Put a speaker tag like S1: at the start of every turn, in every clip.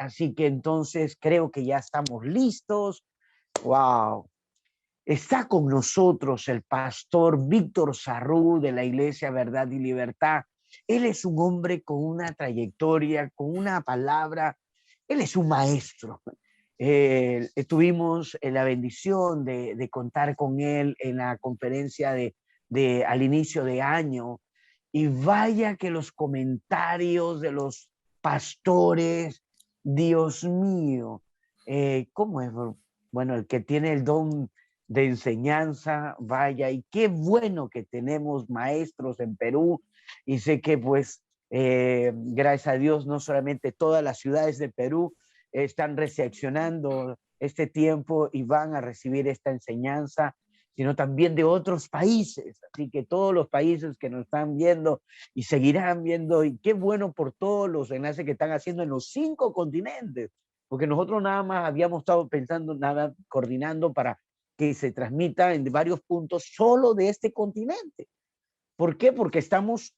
S1: así que entonces creo que ya estamos listos. ¡Wow! Está con nosotros el pastor Víctor Sarrú de la Iglesia Verdad y Libertad. Él es un hombre con una trayectoria, con una palabra. Él es un maestro. Tuvimos la bendición de contar con él en la conferencia al inicio de año. Y vaya que los comentarios de los pastores, Dios mío, ¿cómo es? Bueno, el que tiene el don de enseñanza, vaya, y qué bueno que tenemos maestros en Perú, y sé que pues, gracias a Dios, no solamente todas las ciudades de Perú están recepcionando este tiempo y van a recibir esta enseñanza, sino también de otros países. Así que todos los países que nos están viendo y seguirán viendo, y qué bueno por todos los enlaces que están haciendo en los 5 continentes, porque nosotros nada más habíamos estado pensando, nada, coordinando para que se transmita en varios puntos solo de este continente. ¿Por qué? Porque estamos,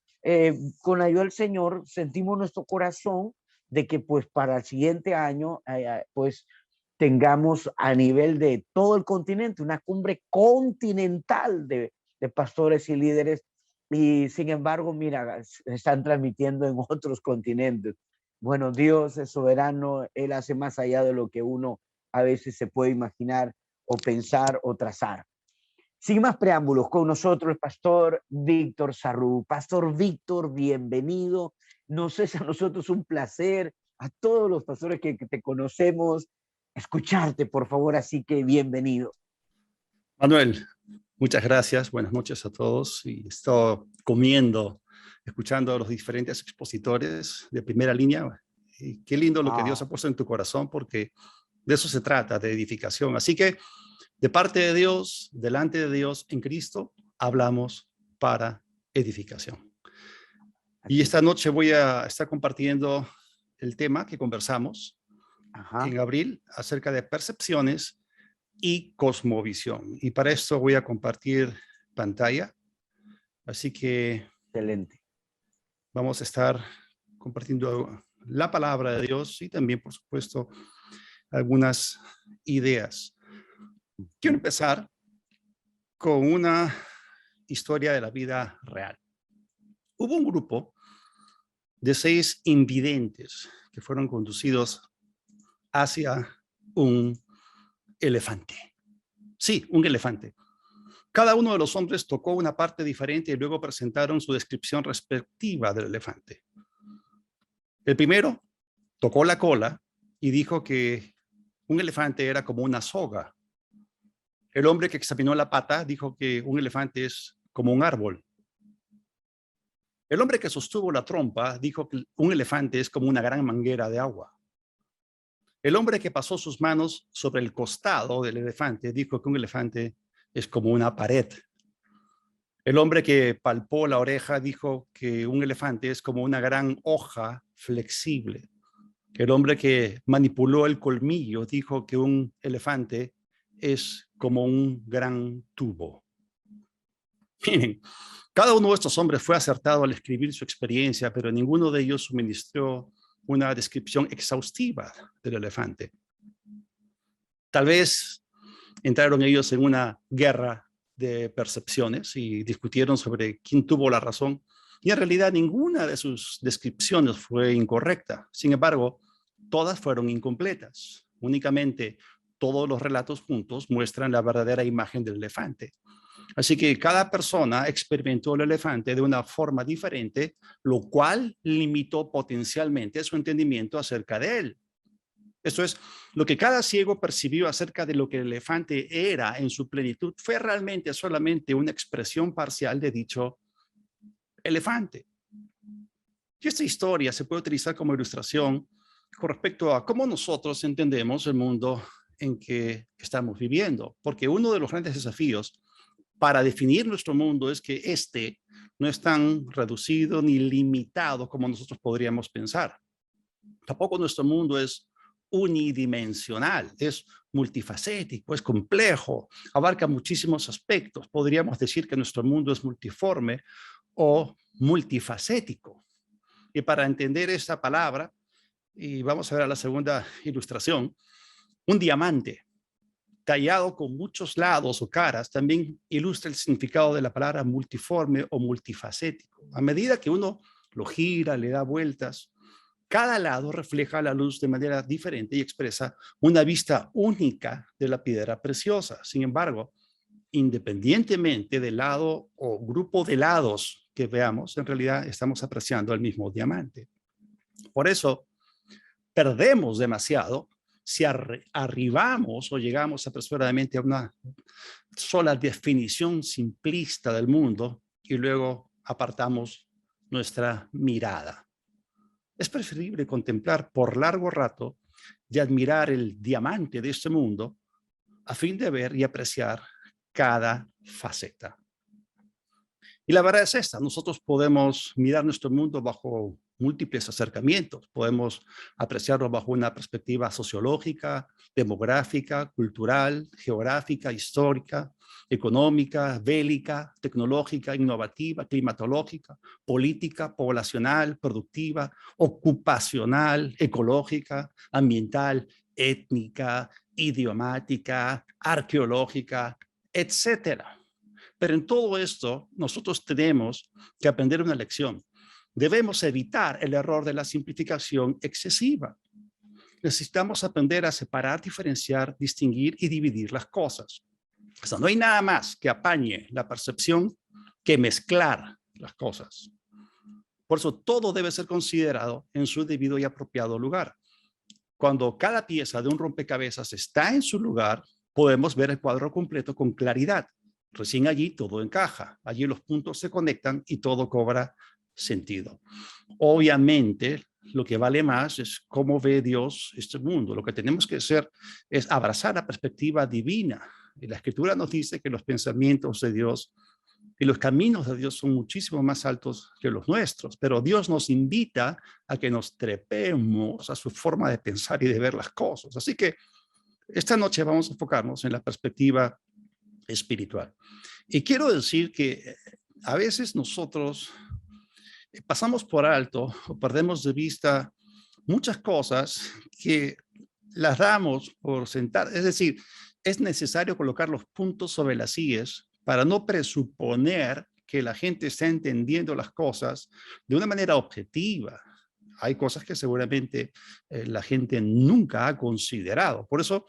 S1: con la ayuda del Señor, sentimos nuestro corazón de que pues para el siguiente año, pues tengamos a nivel de todo el continente una cumbre continental de pastores y líderes, y sin embargo, mira, están transmitiendo en otros continentes. Bueno, Dios es soberano, Él hace más allá de lo que uno a veces se puede imaginar o pensar o trazar. Sin más preámbulos, con nosotros el pastor Víctor Sarrú. Pastor Víctor, bienvenido. Nos es a nosotros un placer, a todos los pastores que te conocemos, escucharte, por favor, así que bienvenido.
S2: Manuel, muchas gracias. Buenas noches a todos. Y estoy comiendo, escuchando a los diferentes expositores de primera línea. Y qué lindo lo que Dios ha puesto en tu corazón, porque de eso se trata, de edificación. Así que, de parte de Dios, delante de Dios, en Cristo, hablamos para edificación. Y esta noche voy a estar compartiendo el tema que conversamos en abril acerca de percepciones y cosmovisión. Y para esto voy a compartir pantalla. Así que
S1: excelente.
S2: Vamos a estar compartiendo la palabra de Dios y también, por supuesto, algunas ideas. Quiero empezar con una historia de la vida real. Hubo un grupo de 6 invidentes que fueron conducidos hacia un elefante. Sí, un elefante. Cada uno de los hombres tocó una parte diferente y luego presentaron su descripción respectiva del elefante. El primero tocó la cola y dijo que un elefante era como una soga. El hombre que examinó la pata dijo que un elefante es como un árbol. El hombre que sostuvo la trompa dijo que un elefante es como una gran manguera de agua. El hombre que pasó sus manos sobre el costado del elefante dijo que un elefante es como una pared. El hombre que palpó la oreja dijo que un elefante es como una gran hoja flexible. El hombre que manipuló el colmillo dijo que un elefante es como un gran tubo. Miren, cada uno de estos hombres fue acertado al escribir su experiencia, pero ninguno de ellos suministró una descripción exhaustiva del elefante. Tal vez entraron ellos en una guerra de percepciones y discutieron sobre quién tuvo la razón, y en realidad ninguna de sus descripciones fue incorrecta. Sin embargo, todas fueron incompletas. Únicamente todos los relatos juntos muestran la verdadera imagen del elefante. Así que cada persona experimentó el elefante de una forma diferente, lo cual limitó potencialmente su entendimiento acerca de él. Esto es, lo que cada ciego percibió acerca de lo que el elefante era en su plenitud fue realmente solamente una expresión parcial de dicho elefante. Y esta historia se puede utilizar como ilustración con respecto a cómo nosotros entendemos el mundo en que estamos viviendo. Porque uno de los grandes desafíos para definir nuestro mundo es que este no es tan reducido ni limitado como nosotros podríamos pensar. Tampoco nuestro mundo es unidimensional, es multifacético, es complejo, abarca muchísimos aspectos. Podríamos decir que nuestro mundo es multiforme o multifacético. Y para entender esta palabra, Y vamos a ver a la segunda ilustración. Un diamante tallado con muchos lados o caras también ilustra el significado de la palabra multiforme o multifacético. A medida que uno lo gira, le da vueltas, cada lado refleja la luz de manera diferente y expresa una vista única de la piedra preciosa. Sin embargo, independientemente del lado o grupo de lados que veamos, en realidad estamos apreciando el mismo diamante. Por eso, perdemos demasiado si arribamos o llegamos apresuradamente a una sola definición simplista del mundo y luego apartamos nuestra mirada. Es preferible contemplar por largo rato y admirar el diamante de este mundo a fin de ver y apreciar cada faceta. Y la verdad es esta, nosotros podemos mirar nuestro mundo bajo múltiples acercamientos, podemos apreciarlo bajo una perspectiva sociológica, demográfica, cultural, geográfica, histórica, económica, bélica, tecnológica, innovativa, climatológica, política, poblacional, productiva, ocupacional, ecológica, ambiental, étnica, idiomática, arqueológica, etcétera. Pero en todo esto, nosotros tenemos que aprender una lección. Debemos evitar el error de la simplificación excesiva. Necesitamos aprender a separar, diferenciar, distinguir y dividir las cosas. O sea, no hay nada más que apañe la percepción que mezclar las cosas. Por eso todo debe ser considerado en su debido y apropiado lugar. Cuando cada pieza de un rompecabezas está en su lugar, podemos ver el cuadro completo con claridad. Recién allí todo encaja, allí los puntos se conectan y todo cobra sentido. Obviamente, lo que vale más es cómo ve Dios este mundo. Lo que tenemos que hacer es abrazar la perspectiva divina. Y la Escritura nos dice que los pensamientos de Dios y los caminos de Dios son muchísimo más altos que los nuestros, pero Dios nos invita a que nos trepemos a su forma de pensar y de ver las cosas. Así que esta noche vamos a enfocarnos en la perspectiva espiritual. Y quiero decir que a veces nosotros pasamos por alto o perdemos de vista muchas cosas que las damos por sentar. Es decir, es necesario colocar los puntos sobre las íes para no presuponer que la gente está entendiendo las cosas de una manera objetiva. Hay cosas que seguramente la gente nunca ha considerado. Por eso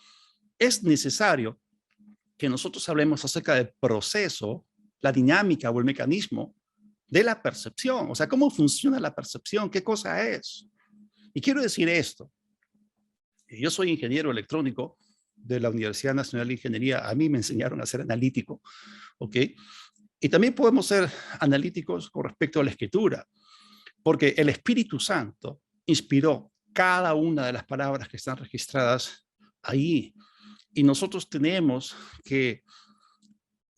S2: es necesario que nosotros hablemos acerca del proceso, la dinámica o el mecanismo de la percepción. O sea, ¿cómo funciona la percepción? ¿Qué cosa es? Y quiero decir esto. Yo soy ingeniero electrónico de la Universidad Nacional de Ingeniería. A mí me enseñaron a ser analítico, ¿ok? Y también podemos ser analíticos con respecto a la escritura, porque el Espíritu Santo inspiró cada una de las palabras que están registradas ahí. Y nosotros tenemos que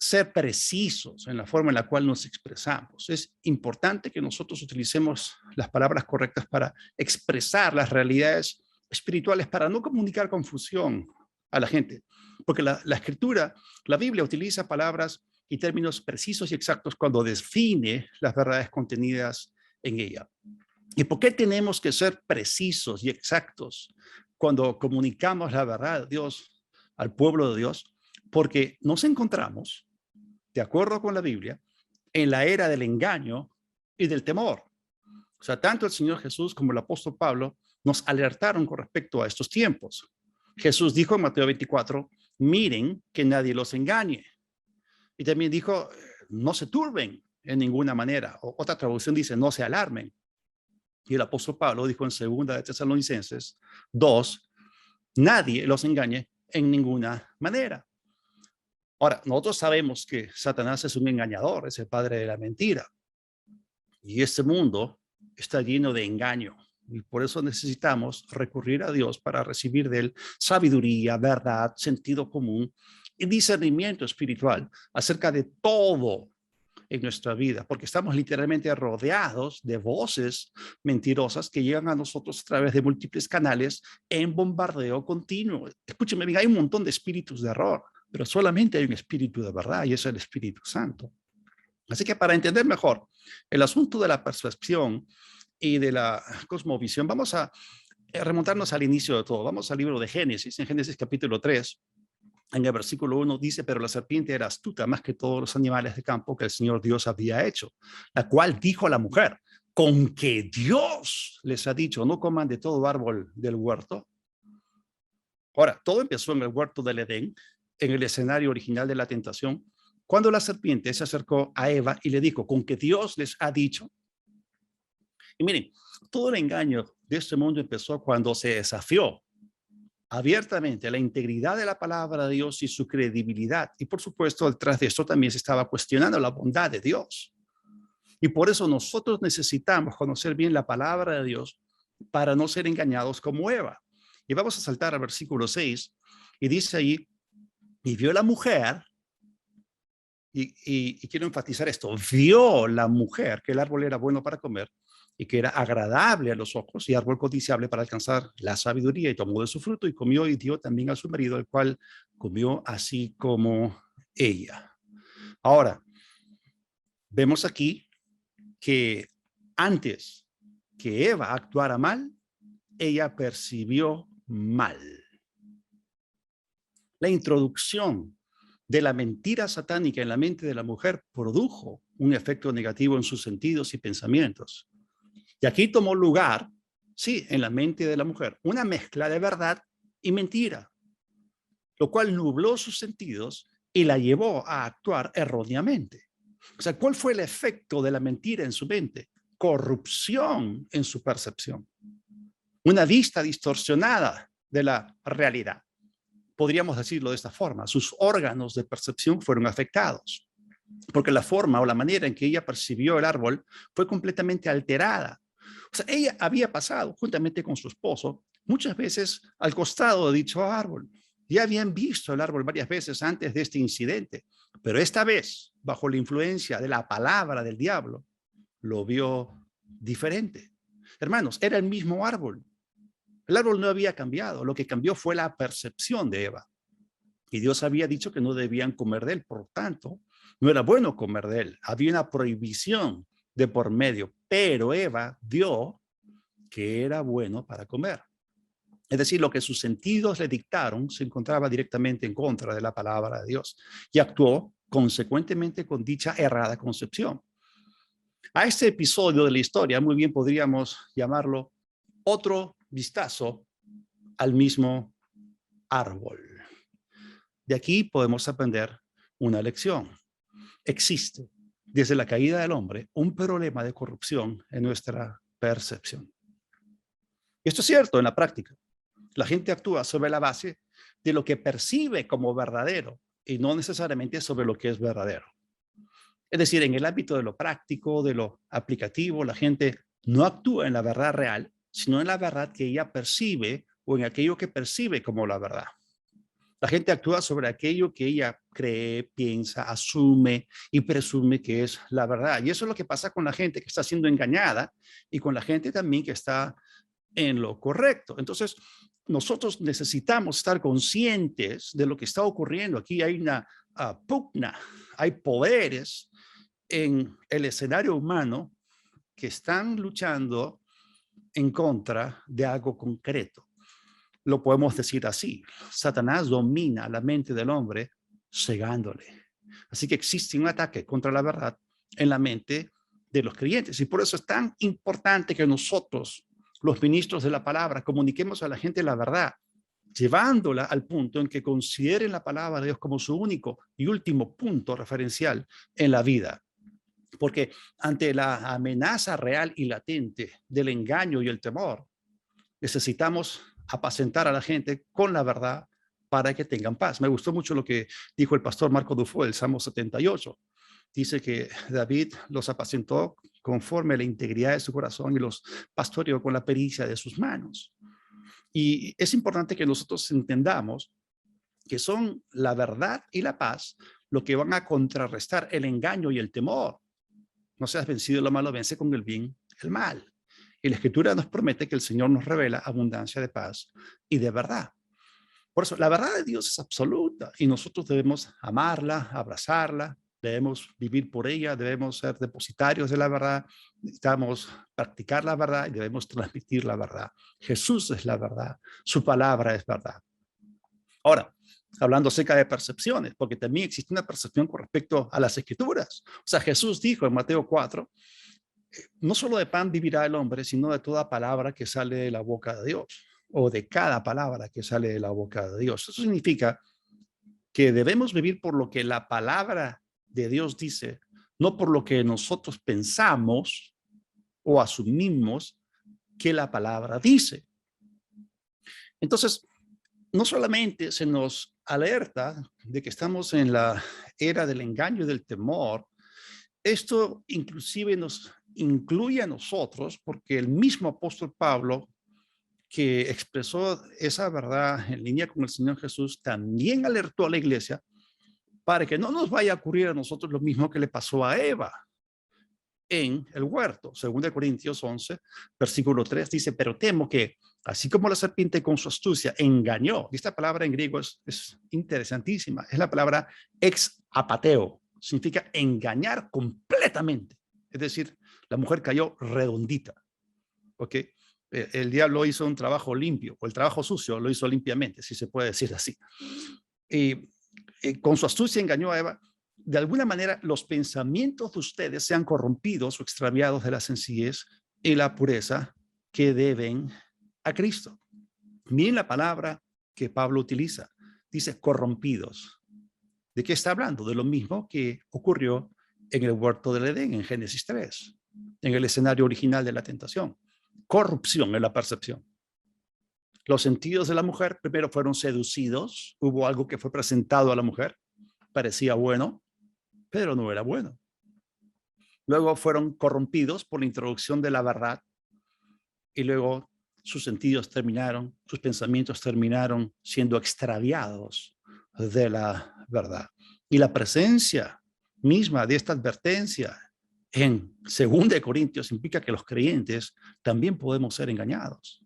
S2: ser precisos en la forma en la cual nos expresamos. Es importante que nosotros utilicemos las palabras correctas para expresar las realidades espirituales, para no comunicar confusión a la gente. Porque la Escritura, la Biblia utiliza palabras y términos precisos y exactos cuando define las verdades contenidas en ella. ¿Y por qué tenemos que ser precisos y exactos cuando comunicamos la verdad de Dios al pueblo de Dios? Porque nos encontramos, de acuerdo con la Biblia, en la era del engaño y del temor. O sea, tanto el Señor Jesús como el apóstol Pablo nos alertaron con respecto a estos tiempos. Jesús dijo en Mateo 24, miren que nadie los engañe. Y también dijo, no se turben en ninguna manera. O otra traducción dice, no se alarmen. Y el apóstol Pablo dijo en 2 de Tesalonicenses 2, nadie los engañe en ninguna manera. Ahora, nosotros sabemos que Satanás es un engañador, es el padre de la mentira. Y este mundo está lleno de engaño. Y por eso necesitamos recurrir a Dios para recibir de él sabiduría, verdad, sentido común y discernimiento espiritual acerca de todo en nuestra vida, porque estamos literalmente rodeados de voces mentirosas que llegan a nosotros a través de múltiples canales en bombardeo continuo. Escúcheme bien, hay un montón de espíritus de error, pero solamente hay un espíritu de verdad y es el Espíritu Santo. Así que para entender mejor el asunto de la percepción y de la cosmovisión, vamos a remontarnos al inicio de todo. Vamos al libro de Génesis. En Génesis capítulo 3, en el versículo 1 dice, pero la serpiente era astuta más que todos los animales de campo que el Señor Dios había hecho, la cual dijo a la mujer, con que Dios les ha dicho, no coman de todo árbol del huerto. Ahora, todo empezó en el huerto del Edén, en el escenario original de la tentación, cuando la serpiente se acercó a Eva y le dijo, con que Dios les ha dicho. Y miren, todo el engaño de este mundo empezó cuando se desafió abiertamente la integridad de la palabra de Dios y su credibilidad. Y por supuesto, detrás de esto también se estaba cuestionando la bondad de Dios. Y por eso nosotros necesitamos conocer bien la palabra de Dios para no ser engañados como Eva. Y vamos a saltar al versículo 6 y dice ahí, y vio la mujer, y quiero enfatizar esto, vio la mujer que el árbol era bueno para comer y que era agradable a los ojos y árbol codiciable para alcanzar la sabiduría, y tomó de su fruto y comió y dio también a su marido, el cual comió así como ella. Ahora, vemos aquí que antes que Eva actuara mal, ella percibió mal. La introducción de la mentira satánica en la mente de la mujer produjo un efecto negativo en sus sentidos y pensamientos. Y aquí tomó lugar, sí, en la mente de la mujer, una mezcla de verdad y mentira, lo cual nubló sus sentidos y la llevó a actuar erróneamente. O sea, ¿cuál fue el efecto de la mentira en su mente? Corrupción en su percepción. Una vista distorsionada de la realidad. Podríamos decirlo de esta forma, sus órganos de percepción fueron afectados, porque la forma o la manera en que ella percibió el árbol fue completamente alterada. O sea, ella había pasado juntamente con su esposo muchas veces al costado de dicho árbol. Ya habían visto el árbol varias veces antes de este incidente, pero esta vez, bajo la influencia de la palabra del diablo, lo vio diferente. Hermanos, era el mismo árbol. El árbol no había cambiado, lo que cambió fue la percepción de Eva. Y Dios había dicho que no debían comer de él, por tanto, no era bueno comer de él. Había una prohibición de por medio, pero Eva vio que era bueno para comer. Es decir, lo que sus sentidos le dictaron se encontraba directamente en contra de la palabra de Dios y actuó consecuentemente con dicha errada concepción. A este episodio de la historia, muy bien podríamos llamarlo otro vistazo al mismo árbol. De aquí podemos aprender una lección. Existe, desde la caída del hombre, un problema de corrupción en nuestra percepción. Y esto es cierto en la práctica. La gente actúa sobre la base de lo que percibe como verdadero y no necesariamente sobre lo que es verdadero. Es decir, en el ámbito de lo práctico, de lo aplicativo, la gente no actúa en la verdad real, sino en la verdad que ella percibe o en aquello que percibe como la verdad. La gente actúa sobre aquello que ella cree, piensa, asume y presume que es la verdad. Y eso es lo que pasa con la gente que está siendo engañada y con la gente también que está en lo correcto. Entonces, nosotros necesitamos estar conscientes de lo que está ocurriendo. Aquí hay una pugna, hay poderes en el escenario humano que están luchando en contra de algo concreto. Lo podemos decir así: Satanás domina la mente del hombre cegándole. Así que existe un ataque contra la verdad en la mente de los creyentes, y por eso es tan importante que nosotros, los ministros de la palabra, comuniquemos a la gente la verdad, llevándola al punto en que consideren la palabra de Dios como su único y último punto referencial en la vida. Porque ante la amenaza real y latente del engaño y el temor, necesitamos apacentar a la gente con la verdad para que tengan paz. Me gustó mucho lo que dijo el pastor Marco Dufo del Salmo 78. Dice que David los apacentó conforme a la integridad de su corazón y los pastoreó con la pericia de sus manos. Y es importante que nosotros entendamos que son la verdad y la paz lo que van a contrarrestar el engaño y el temor. No seas vencido lo malo, vence con el bien el mal. Y la Escritura nos promete que el Señor nos revela abundancia de paz y de verdad. Por eso, la verdad de Dios es absoluta y nosotros debemos amarla, abrazarla, debemos vivir por ella, debemos ser depositarios de la verdad, necesitamos practicar la verdad y debemos transmitir la verdad. Jesús es la verdad, su palabra es verdad. Ahora, hablando acerca de percepciones, porque también existe una percepción con respecto a las Escrituras. O sea, Jesús dijo en Mateo 4, no solo de pan vivirá el hombre, sino de toda palabra que sale de la boca de Dios, o de cada palabra que sale de la boca de Dios. Eso significa que debemos vivir por lo que la palabra de Dios dice, no por lo que nosotros pensamos o asumimos que la palabra dice. Entonces, no solamente se nos alerta de que estamos en la era del engaño y del temor, esto inclusive nos incluye a nosotros, porque el mismo apóstol Pablo, que expresó esa verdad en línea con el Señor Jesús, también alertó a la iglesia para que no nos vaya a ocurrir a nosotros lo mismo que le pasó a Eva en el huerto. 2 Corintios 11, versículo 3 dice, pero temo que, así como la serpiente con su astucia engañó, y esta palabra en griego es interesantísima, es la palabra ex apateo, significa engañar completamente. Es decir, la mujer cayó redondita, ¿ok? El diablo hizo un trabajo limpio, o el trabajo sucio lo hizo limpiamente, si se puede decir así. Y con su astucia engañó a Eva. De alguna manera, los pensamientos de ustedes sean corrompidos o extraviados de la sencillez y la pureza que deben a Cristo. Miren la palabra que Pablo utiliza. Dice corrompidos. ¿De qué está hablando? De lo mismo que ocurrió en el huerto del Edén, en Génesis 3, en el escenario original de la tentación. Corrupción en la percepción. Los sentidos de la mujer primero fueron seducidos. Hubo algo que fue presentado a la mujer. Parecía bueno, pero no era bueno. Luego fueron corrompidos por la introducción de la verdad y luego sus sentidos terminaron, sus pensamientos terminaron siendo extraviados de la verdad. Y la presencia misma de esta advertencia en 2 Corintios implica que los creyentes también podemos ser engañados.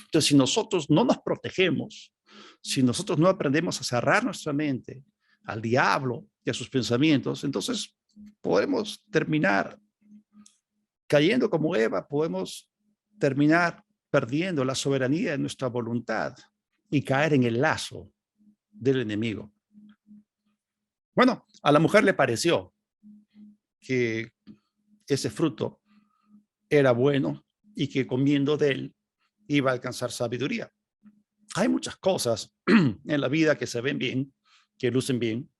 S2: Entonces, si nosotros no nos protegemos, si nosotros no aprendemos a cerrar nuestra mente al diablo y a sus pensamientos, entonces podemos terminar cayendo como Eva, podemos terminar perdiendo la soberanía de nuestra voluntad y caer en el lazo del enemigo. Bueno, a la mujer le pareció que ese fruto era bueno y que comiendo de él iba a alcanzar sabiduría. Hay muchas cosas en la vida que se ven bien, que lucen bien,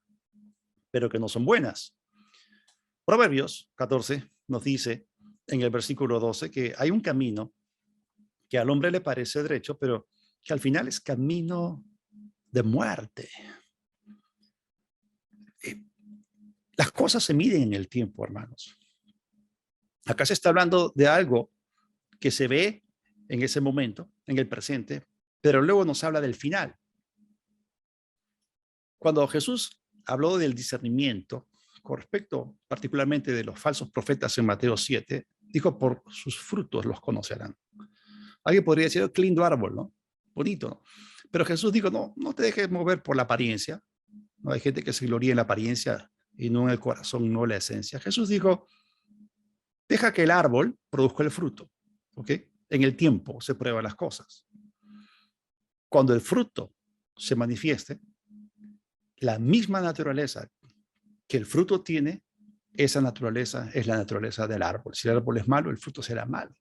S2: pero que no son buenas. Proverbios 14 nos dice en el versículo 12 que hay un camino que al hombre le parece derecho, pero que al final es camino de muerte. Las cosas se miden en el tiempo, hermanos. Acá se está hablando de algo que se ve en ese momento, en el presente, pero luego nos habla del final. Cuando Jesús habló del discernimiento, con respecto particularmente de los falsos profetas en Mateo 7, dijo, por sus frutos los conocerán. Alguien podría decir, oh, qué lindo árbol, ¿no? Bonito, ¿no? Pero Jesús dijo, no te dejes mover por la apariencia. No hay gente que se gloría en la apariencia y no en el corazón, no en la esencia. Jesús dijo, deja que el árbol produzca el fruto, ¿ok? En el tiempo se prueban las cosas. Cuando el fruto se manifieste, la misma naturaleza que el fruto tiene, esa naturaleza es la naturaleza del árbol. Si el árbol es malo, el fruto será malo.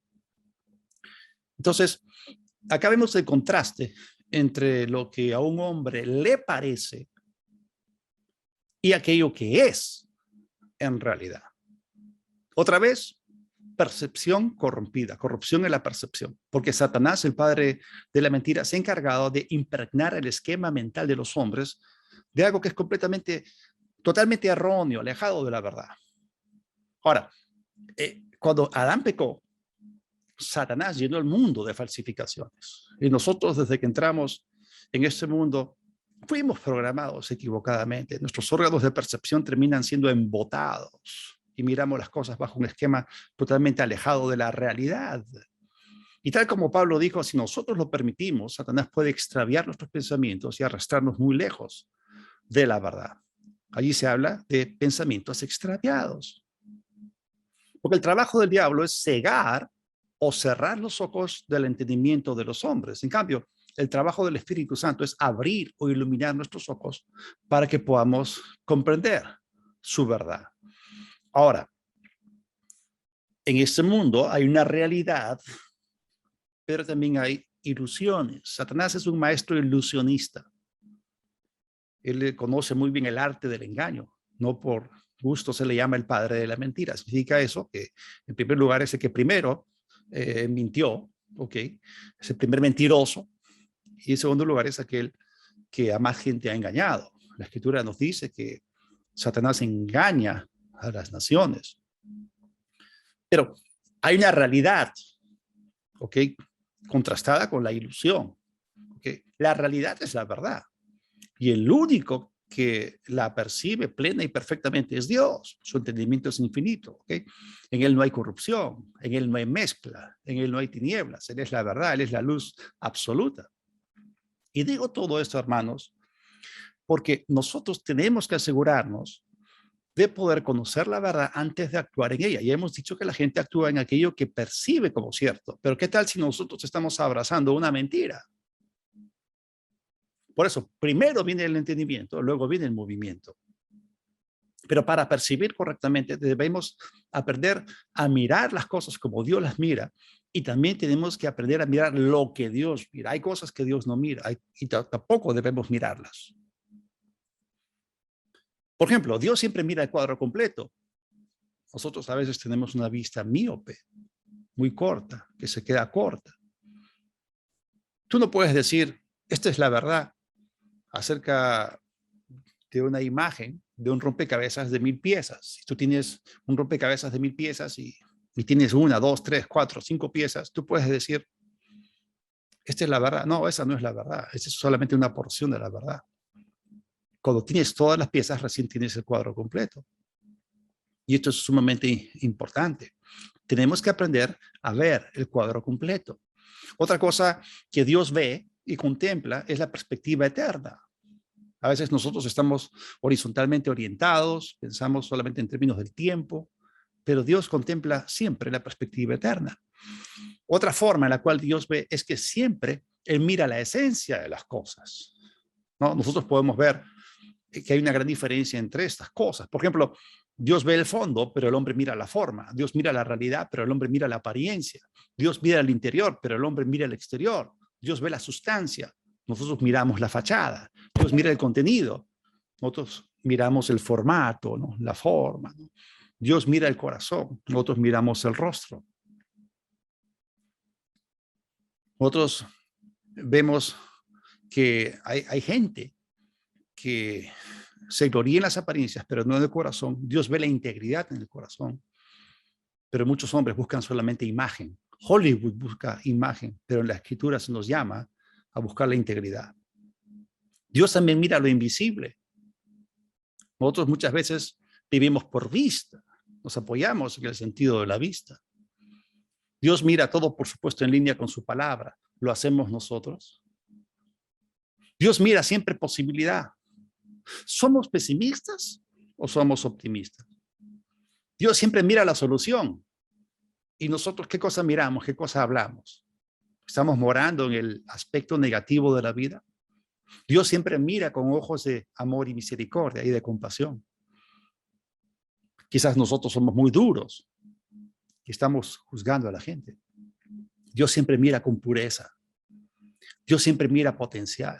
S2: Entonces, acá vemos el contraste entre lo que a un hombre le parece y aquello que es en realidad. Otra vez, percepción corrompida, corrupción en la percepción, porque Satanás, el padre de la mentira, se ha encargado de impregnar el esquema mental de los hombres de algo que es totalmente erróneo, alejado de la verdad. Ahora, cuando Adán pecó, Satanás llenó el mundo de falsificaciones. Y nosotros, desde que entramos en este mundo, fuimos programados equivocadamente. Nuestros órganos de percepción terminan siendo embotados y miramos las cosas bajo un esquema totalmente alejado de la realidad. Y tal como Pablo dijo, si nosotros lo permitimos, Satanás puede extraviar nuestros pensamientos y arrastrarnos muy lejos de la verdad. Allí se habla de pensamientos extraviados. Porque el trabajo del diablo es cegar o cerrar los ojos del entendimiento de los hombres. En cambio, el trabajo del Espíritu Santo es abrir o iluminar nuestros ojos para que podamos comprender su verdad. Ahora, en este mundo hay una realidad, pero también hay ilusiones. Satanás es un maestro ilusionista. Él conoce muy bien el arte del engaño. No por gusto se le llama el padre de la mentira. Significa eso, que en primer lugar es el que primero mintió, ¿ok? Es el primer mentiroso. Y en segundo lugar es aquel que a más gente ha engañado. La Escritura nos dice que Satanás engaña a las naciones. Pero hay una realidad, ¿ok? Contrastada con la ilusión. ¿Okay? La realidad es la verdad. Y el único que la percibe plena y perfectamente es Dios. Su entendimiento es infinito. ¿Okay? En Él no hay corrupción, en Él no hay mezcla, en Él no hay tinieblas. Él es la verdad, Él es la luz absoluta. Y digo todo esto, hermanos, porque nosotros tenemos que asegurarnos de poder conocer la verdad antes de actuar en ella. Ya hemos dicho que la gente actúa en aquello que percibe como cierto, pero ¿qué tal si nosotros estamos abrazando una mentira? Por eso, primero viene el entendimiento, luego viene el movimiento. Pero para percibir correctamente debemos aprender a mirar las cosas como Dios las mira y también tenemos que aprender a mirar lo que Dios mira. Hay cosas que Dios no mira y tampoco debemos mirarlas. Por ejemplo, Dios siempre mira el cuadro completo. Nosotros a veces tenemos una vista míope, muy corta, que se queda corta. Tú no puedes decir, esta es la verdad acerca de una imagen de un rompecabezas de 1000 piezas. Si tú tienes un rompecabezas de 1000 piezas y tienes 1, 2, 3, 4, 5 piezas, tú puedes decir, esta es la verdad. No, esa no es la verdad. Esa es solamente una porción de la verdad. Cuando tienes todas las piezas, recién tienes el cuadro completo. Y esto es sumamente importante. Tenemos que aprender a ver el cuadro completo. Otra cosa que Dios ve y contempla es la perspectiva eterna. A veces nosotros estamos horizontalmente orientados, pensamos solamente en términos del tiempo, pero Dios contempla siempre la perspectiva eterna. Otra forma en la cual Dios ve es que siempre Él mira la esencia de las cosas, ¿no? Nosotros podemos ver que hay una gran diferencia entre estas cosas. Por ejemplo, Dios ve el fondo, pero el hombre mira la forma. Dios mira la realidad, pero el hombre mira la apariencia. Dios mira el interior, pero el hombre mira el exterior. Dios ve la sustancia. Nosotros miramos la fachada. Dios mira el contenido. Nosotros miramos el formato, ¿no? La forma, ¿no? Dios mira el corazón. Nosotros miramos el rostro. Nosotros vemos que hay gente que se gloría en las apariencias, pero no en el corazón. Dios ve la integridad en el corazón. Pero muchos hombres buscan solamente imagen. Hollywood busca imagen, pero en la Escritura se nos llama a buscar la integridad. Dios también mira lo invisible. Nosotros muchas veces vivimos por vista. Nos apoyamos en el sentido de la vista. Dios mira todo, por supuesto, en línea con su palabra. ¿Lo hacemos nosotros? Dios mira siempre posibilidad. ¿Somos pesimistas o somos optimistas? Dios siempre mira la solución. ¿Y nosotros qué cosa miramos? ¿Qué cosa hablamos? ¿Estamos morando en el aspecto negativo de la vida? Dios siempre mira con ojos de amor y misericordia y de compasión. Quizás nosotros somos muy duros y estamos juzgando a la gente. Dios siempre mira con pureza. Dios siempre mira potencial.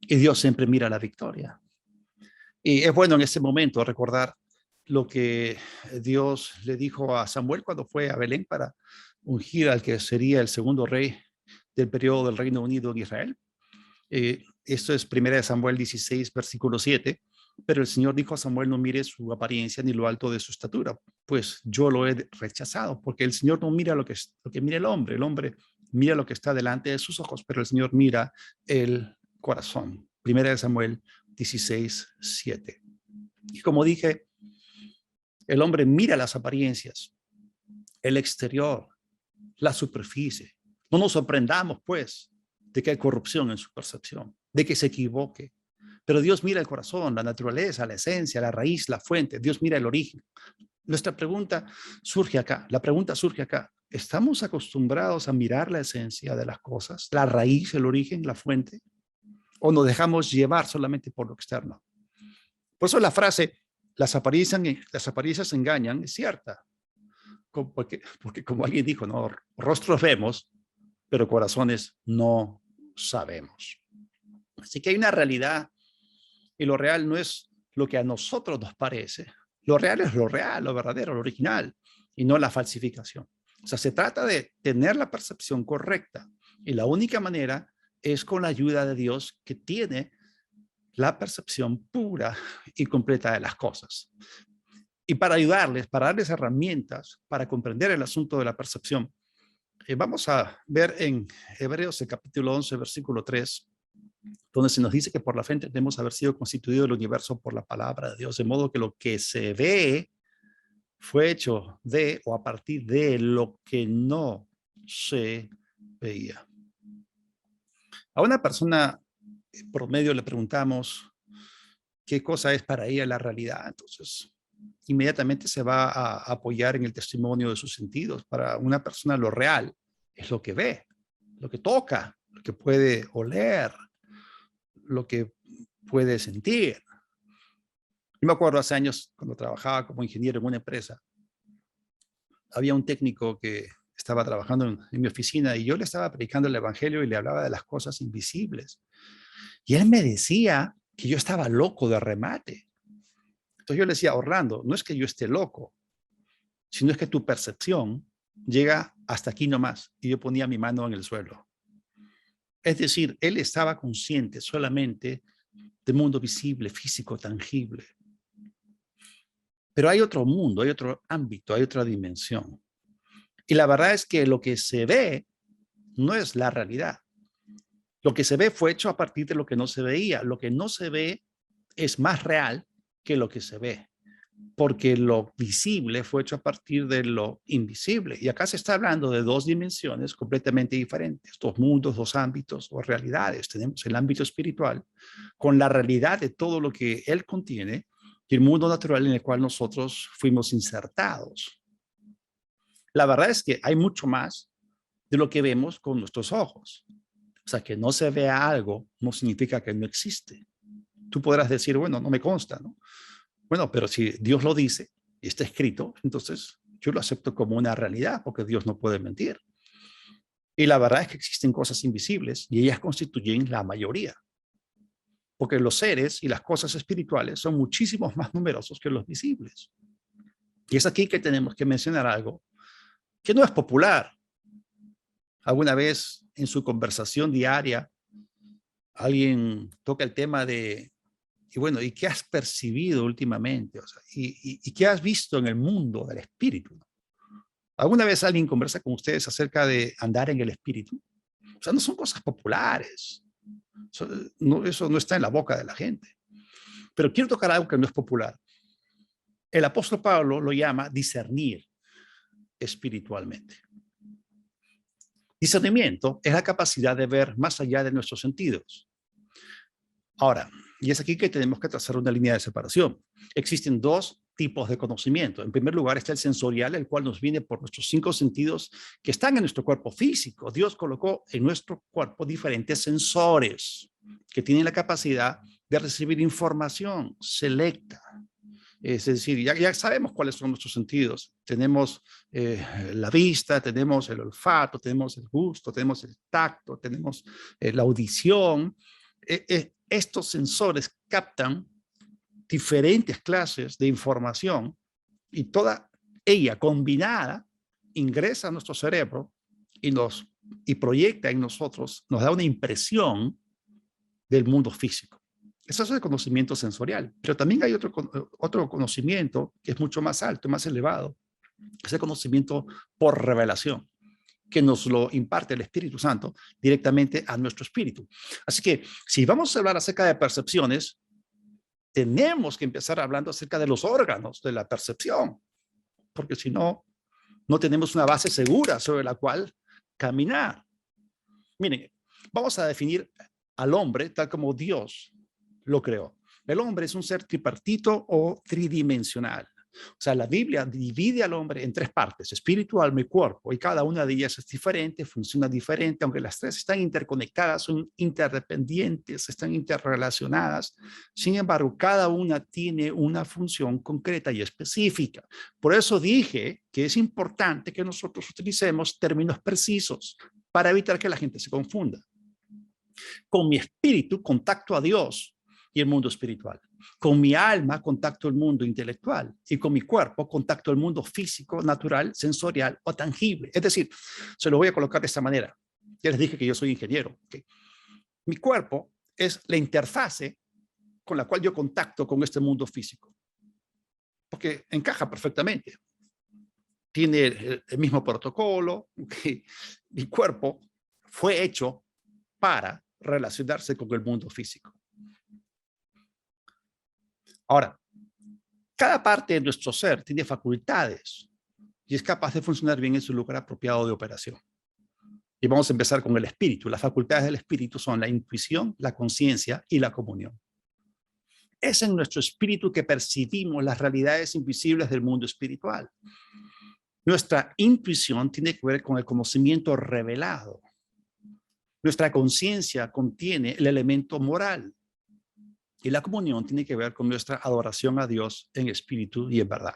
S2: Y Dios siempre mira la victoria. Y es bueno en este momento recordar lo que Dios le dijo a Samuel cuando fue a Belén para ungir al que sería el segundo rey del periodo del Reino Unido en Israel. Esto es 1 Samuel 16, versículo 7. Pero el Señor dijo a Samuel, no mire su apariencia ni lo alto de su estatura, pues yo lo he rechazado, porque el Señor no mira lo que mira el hombre mira lo que está delante de sus ojos, pero el Señor mira el corazón. 1 Samuel 16, 7. Y como dije, el hombre mira las apariencias, el exterior, la superficie. No nos sorprendamos, pues, de que hay corrupción en su percepción, de que se equivoque. Pero Dios mira el corazón, la naturaleza, la esencia, la raíz, la fuente. Dios mira el origen. Nuestra pregunta surge acá. La pregunta surge acá. ¿Estamos acostumbrados a mirar la esencia de las cosas, la raíz, el origen, la fuente? ¿O nos dejamos llevar solamente por lo externo? Por eso la frase, las apariencias engañan, es cierta. Porque como alguien dijo, ¿no? Rostros vemos, pero corazones no sabemos. Así que hay una realidad y lo real no es lo que a nosotros nos parece. Lo real es lo real, lo verdadero, lo original, y no la falsificación. O sea, se trata de tener la percepción correcta. Y la única manera es con la ayuda de Dios, que tiene la percepción pura y completa de las cosas. Y para ayudarles, para darles herramientas para comprender el asunto de la percepción, vamos a ver en Hebreos, el capítulo 11, versículo 3, donde se nos dice que por la fe entendemos haber sido constituido el universo por la palabra de Dios, de modo que lo que se ve fue hecho de o a partir de lo que no se veía. A una persona promedio le preguntamos qué cosa es para ella la realidad. Entonces, inmediatamente se va a apoyar en el testimonio de sus sentidos. Para una persona lo real es lo que ve, lo que toca, lo que puede oler, lo que puede sentir. Yo me acuerdo hace años cuando trabajaba como ingeniero en una empresa, había un técnico que estaba trabajando en mi oficina y yo le estaba predicando el evangelio y le hablaba de las cosas invisibles. Y él me decía que yo estaba loco de remate. Entonces yo le decía, Orlando, no es que yo esté loco, sino es que tu percepción llega hasta aquí nomás. Y yo ponía mi mano en el suelo. Es decir, él estaba consciente solamente del mundo visible, físico, tangible. Pero hay otro mundo, hay otro ámbito, hay otra dimensión. Y la verdad es que lo que se ve no es la realidad. Lo que se ve fue hecho a partir de lo que no se veía. Lo que no se ve es más real que lo que se ve, porque lo visible fue hecho a partir de lo invisible. Y acá se está hablando de dos dimensiones completamente diferentes, dos mundos, dos ámbitos o realidades. Tenemos el ámbito espiritual con la realidad de todo lo que él contiene y el mundo natural en el cual nosotros fuimos insertados. La verdad es que hay mucho más de lo que vemos con nuestros ojos. O sea, que no se vea algo no significa que no existe. Tú podrás decir, bueno, no me consta, ¿no? Bueno, pero si Dios lo dice y está escrito, entonces yo lo acepto como una realidad porque Dios no puede mentir. Y la verdad es que existen cosas invisibles y ellas constituyen la mayoría. Porque los seres y las cosas espirituales son muchísimos más numerosos que los visibles. Y es aquí que tenemos que mencionar algo que no es popular. Alguna vez en su conversación diaria, alguien toca el tema de, y bueno, ¿y qué has percibido últimamente? O sea, ¿y qué has visto en el mundo del espíritu? ¿Alguna vez alguien conversa con ustedes acerca de andar en el espíritu? O sea, no son cosas populares. Eso no está en la boca de la gente. Pero quiero tocar algo que no es popular. El apóstol Pablo lo llama discernir espiritualmente. Discernimiento es la capacidad de ver más allá de nuestros sentidos. Ahora, y es aquí que tenemos que trazar una línea de separación. Existen dos tipos de conocimiento. En primer lugar está el sensorial, el cual nos viene por nuestros 5 sentidos que están en nuestro cuerpo físico. Dios colocó en nuestro cuerpo diferentes sensores que tienen la capacidad de recibir información selecta. Es decir, ya sabemos cuáles son nuestros sentidos. Tenemos la vista, tenemos el olfato, tenemos el gusto, tenemos el tacto, tenemos la audición. Estos sensores captan diferentes clases de información y toda ella combinada ingresa a nuestro cerebro y proyecta en nosotros, nos da una impresión del mundo físico. Eso es el conocimiento sensorial, pero también hay otro conocimiento que es mucho más alto, más elevado. Es el conocimiento por revelación, que nos lo imparte el Espíritu Santo directamente a nuestro espíritu. Así que si vamos a hablar acerca de percepciones, tenemos que empezar hablando acerca de los órganos de la percepción, porque si no, no tenemos una base segura sobre la cual caminar. Miren, vamos a definir al hombre tal como Dios lo creó. El hombre es un ser tripartito o tridimensional. O sea, la Biblia divide al hombre en tres partes: espíritu, alma y cuerpo, y cada una de ellas es diferente, funciona diferente, aunque las tres están interconectadas, son interdependientes, están interrelacionadas. Sin embargo, cada una tiene una función concreta y específica. Por eso dije que es importante que nosotros utilicemos términos precisos para evitar que la gente se confunda. Con mi espíritu contacto a Dios y el mundo espiritual. Con mi alma contacto el mundo intelectual, y con mi cuerpo contacto el mundo físico, natural, sensorial o tangible. Es decir, se lo voy a colocar de esta manera. Ya les dije que yo soy ingeniero. ¿Okay? Mi cuerpo es la interfase con la cual yo contacto con este mundo físico, porque encaja perfectamente. Tiene el mismo protocolo. ¿Okay? Mi cuerpo fue hecho para relacionarse con el mundo físico. Ahora, cada parte de nuestro ser tiene facultades y es capaz de funcionar bien en su lugar apropiado de operación. Y vamos a empezar con el espíritu. Las facultades del espíritu son la intuición, la conciencia y la comunión. Es en nuestro espíritu que percibimos las realidades invisibles del mundo espiritual. Nuestra intuición tiene que ver con el conocimiento revelado. Nuestra conciencia contiene el elemento moral. Y la comunión tiene que ver con nuestra adoración a Dios en espíritu y en verdad.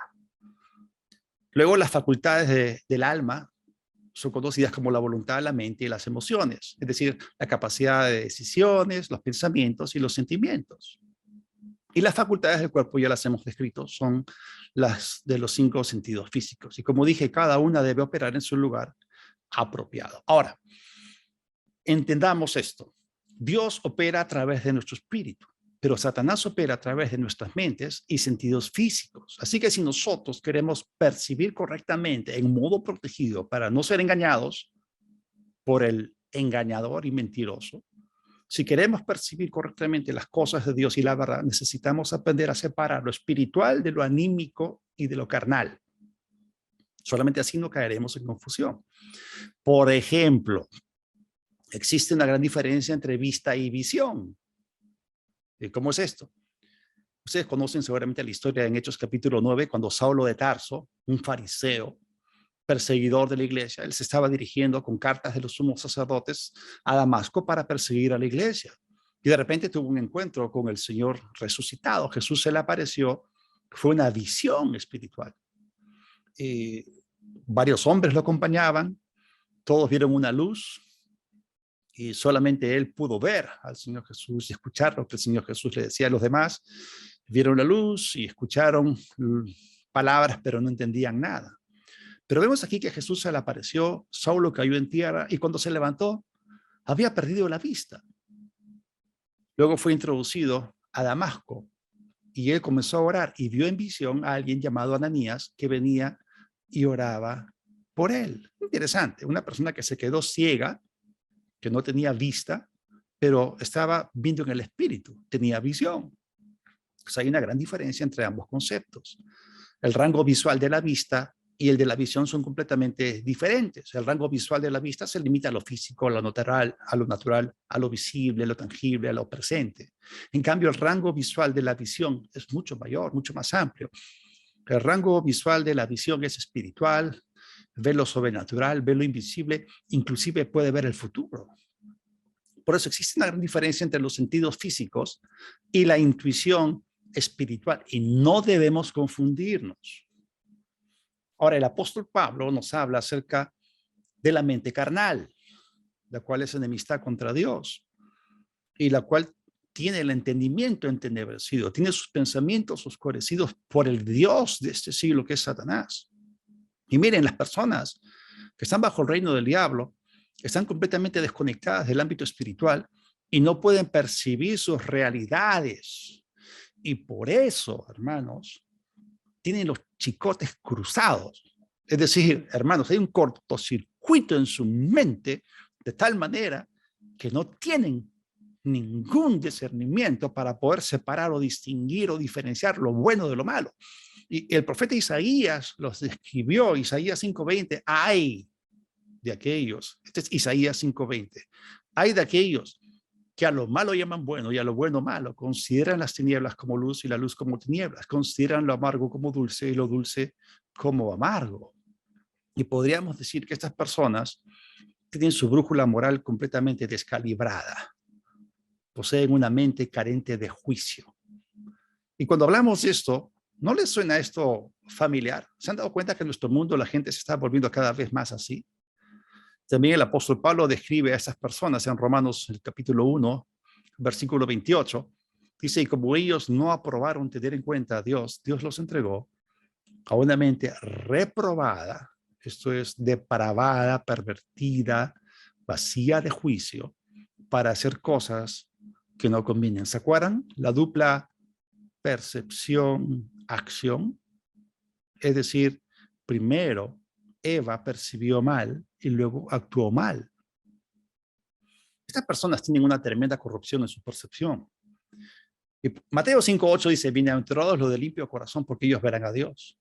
S2: Luego, las facultades del alma son conocidas como la voluntad, la mente y las emociones, es decir, la capacidad de decisiones, los pensamientos y los sentimientos. Y las facultades del cuerpo ya las hemos descrito, son las de los 5 sentidos físicos. Y como dije, cada una debe operar en su lugar apropiado. Ahora, entendamos esto. Dios opera a través de nuestro espíritu, pero Satanás opera a través de nuestras mentes y sentidos físicos. Así que si nosotros queremos percibir correctamente en modo protegido para no ser engañados por el engañador y mentiroso, si queremos percibir correctamente las cosas de Dios y la verdad, necesitamos aprender a separar lo espiritual de lo anímico y de lo carnal. Solamente así no caeremos en confusión. Por ejemplo, existe una gran diferencia entre vista y visión. ¿Cómo es esto? Ustedes conocen seguramente la historia en Hechos capítulo 9, cuando Saulo de Tarso, un fariseo, perseguidor de la iglesia, él se estaba dirigiendo con cartas de los sumos sacerdotes a Damasco para perseguir a la iglesia. Y de repente tuvo un encuentro con el Señor resucitado. Jesús se le apareció, fue una visión espiritual. Varios hombres lo acompañaban, todos vieron una luz, y solamente él pudo ver al Señor Jesús y escuchar lo que el Señor Jesús le decía a los demás. Vieron la luz y escucharon palabras, pero no entendían nada. Pero vemos aquí que Jesús se le apareció, Saulo cayó en tierra y cuando se levantó, había perdido la vista. Luego fue introducido a Damasco y él comenzó a orar y vio en visión a alguien llamado Ananías que venía y oraba por él. Interesante, una persona que se quedó ciega, que no tenía vista, pero estaba viendo en el espíritu, tenía visión. Pues hay una gran diferencia entre ambos conceptos. El rango visual de la vista y el de la visión son completamente diferentes. El rango visual de la vista se limita a lo físico, a lo natural, a lo visible, a lo tangible, a lo presente. En cambio, el rango visual de la visión es mucho mayor, mucho más amplio. El rango visual de la visión es espiritual, ve lo sobrenatural, ve lo invisible, inclusive puede ver el futuro. Por eso existe una gran diferencia entre los sentidos físicos y la intuición espiritual, y no debemos confundirnos. Ahora, el apóstol Pablo nos habla acerca de la mente carnal, la cual es enemistad contra Dios, y la cual tiene el entendimiento entenebrecido, tiene sus pensamientos oscurecidos por el Dios de este siglo que es Satanás. Y miren, las personas que están bajo el reino del diablo están completamente desconectadas del ámbito espiritual y no pueden percibir sus realidades. Y por eso, hermanos, tienen los chicotes cruzados. Es decir, hermanos, hay un cortocircuito en su mente de tal manera que no tienen ningún discernimiento para poder separar o distinguir o diferenciar lo bueno de lo malo. Y el profeta Isaías los describió, Isaías 5:20, ay de aquellos, este es Isaías 5:20, ay de aquellos que a lo malo llaman bueno y a lo bueno malo. Consideran las tinieblas como luz y la luz como tinieblas. Consideran lo amargo como dulce y lo dulce como amargo. Y podríamos decir que estas personas tienen su brújula moral completamente descalibrada. Poseen una mente carente de juicio. Y cuando hablamos de esto, ¿no les suena esto familiar? ¿Se han dado cuenta que en nuestro mundo la gente se está volviendo cada vez más así? También el apóstol Pablo describe a estas personas en Romanos, el capítulo 1, versículo 28. Dice, y como ellos no aprobaron tener en cuenta a Dios, Dios los entregó a una mente reprobada, esto es, depravada, pervertida, vacía de juicio, para hacer cosas que no convienen. ¿Se acuerdan? La dupla percepción, acción. Es decir, primero Eva percibió mal y luego actuó mal. Estas personas tienen una tremenda corrupción en su percepción. Y Mateo 5:8 dice, bienaventurados los de limpio corazón porque ellos verán a Dios.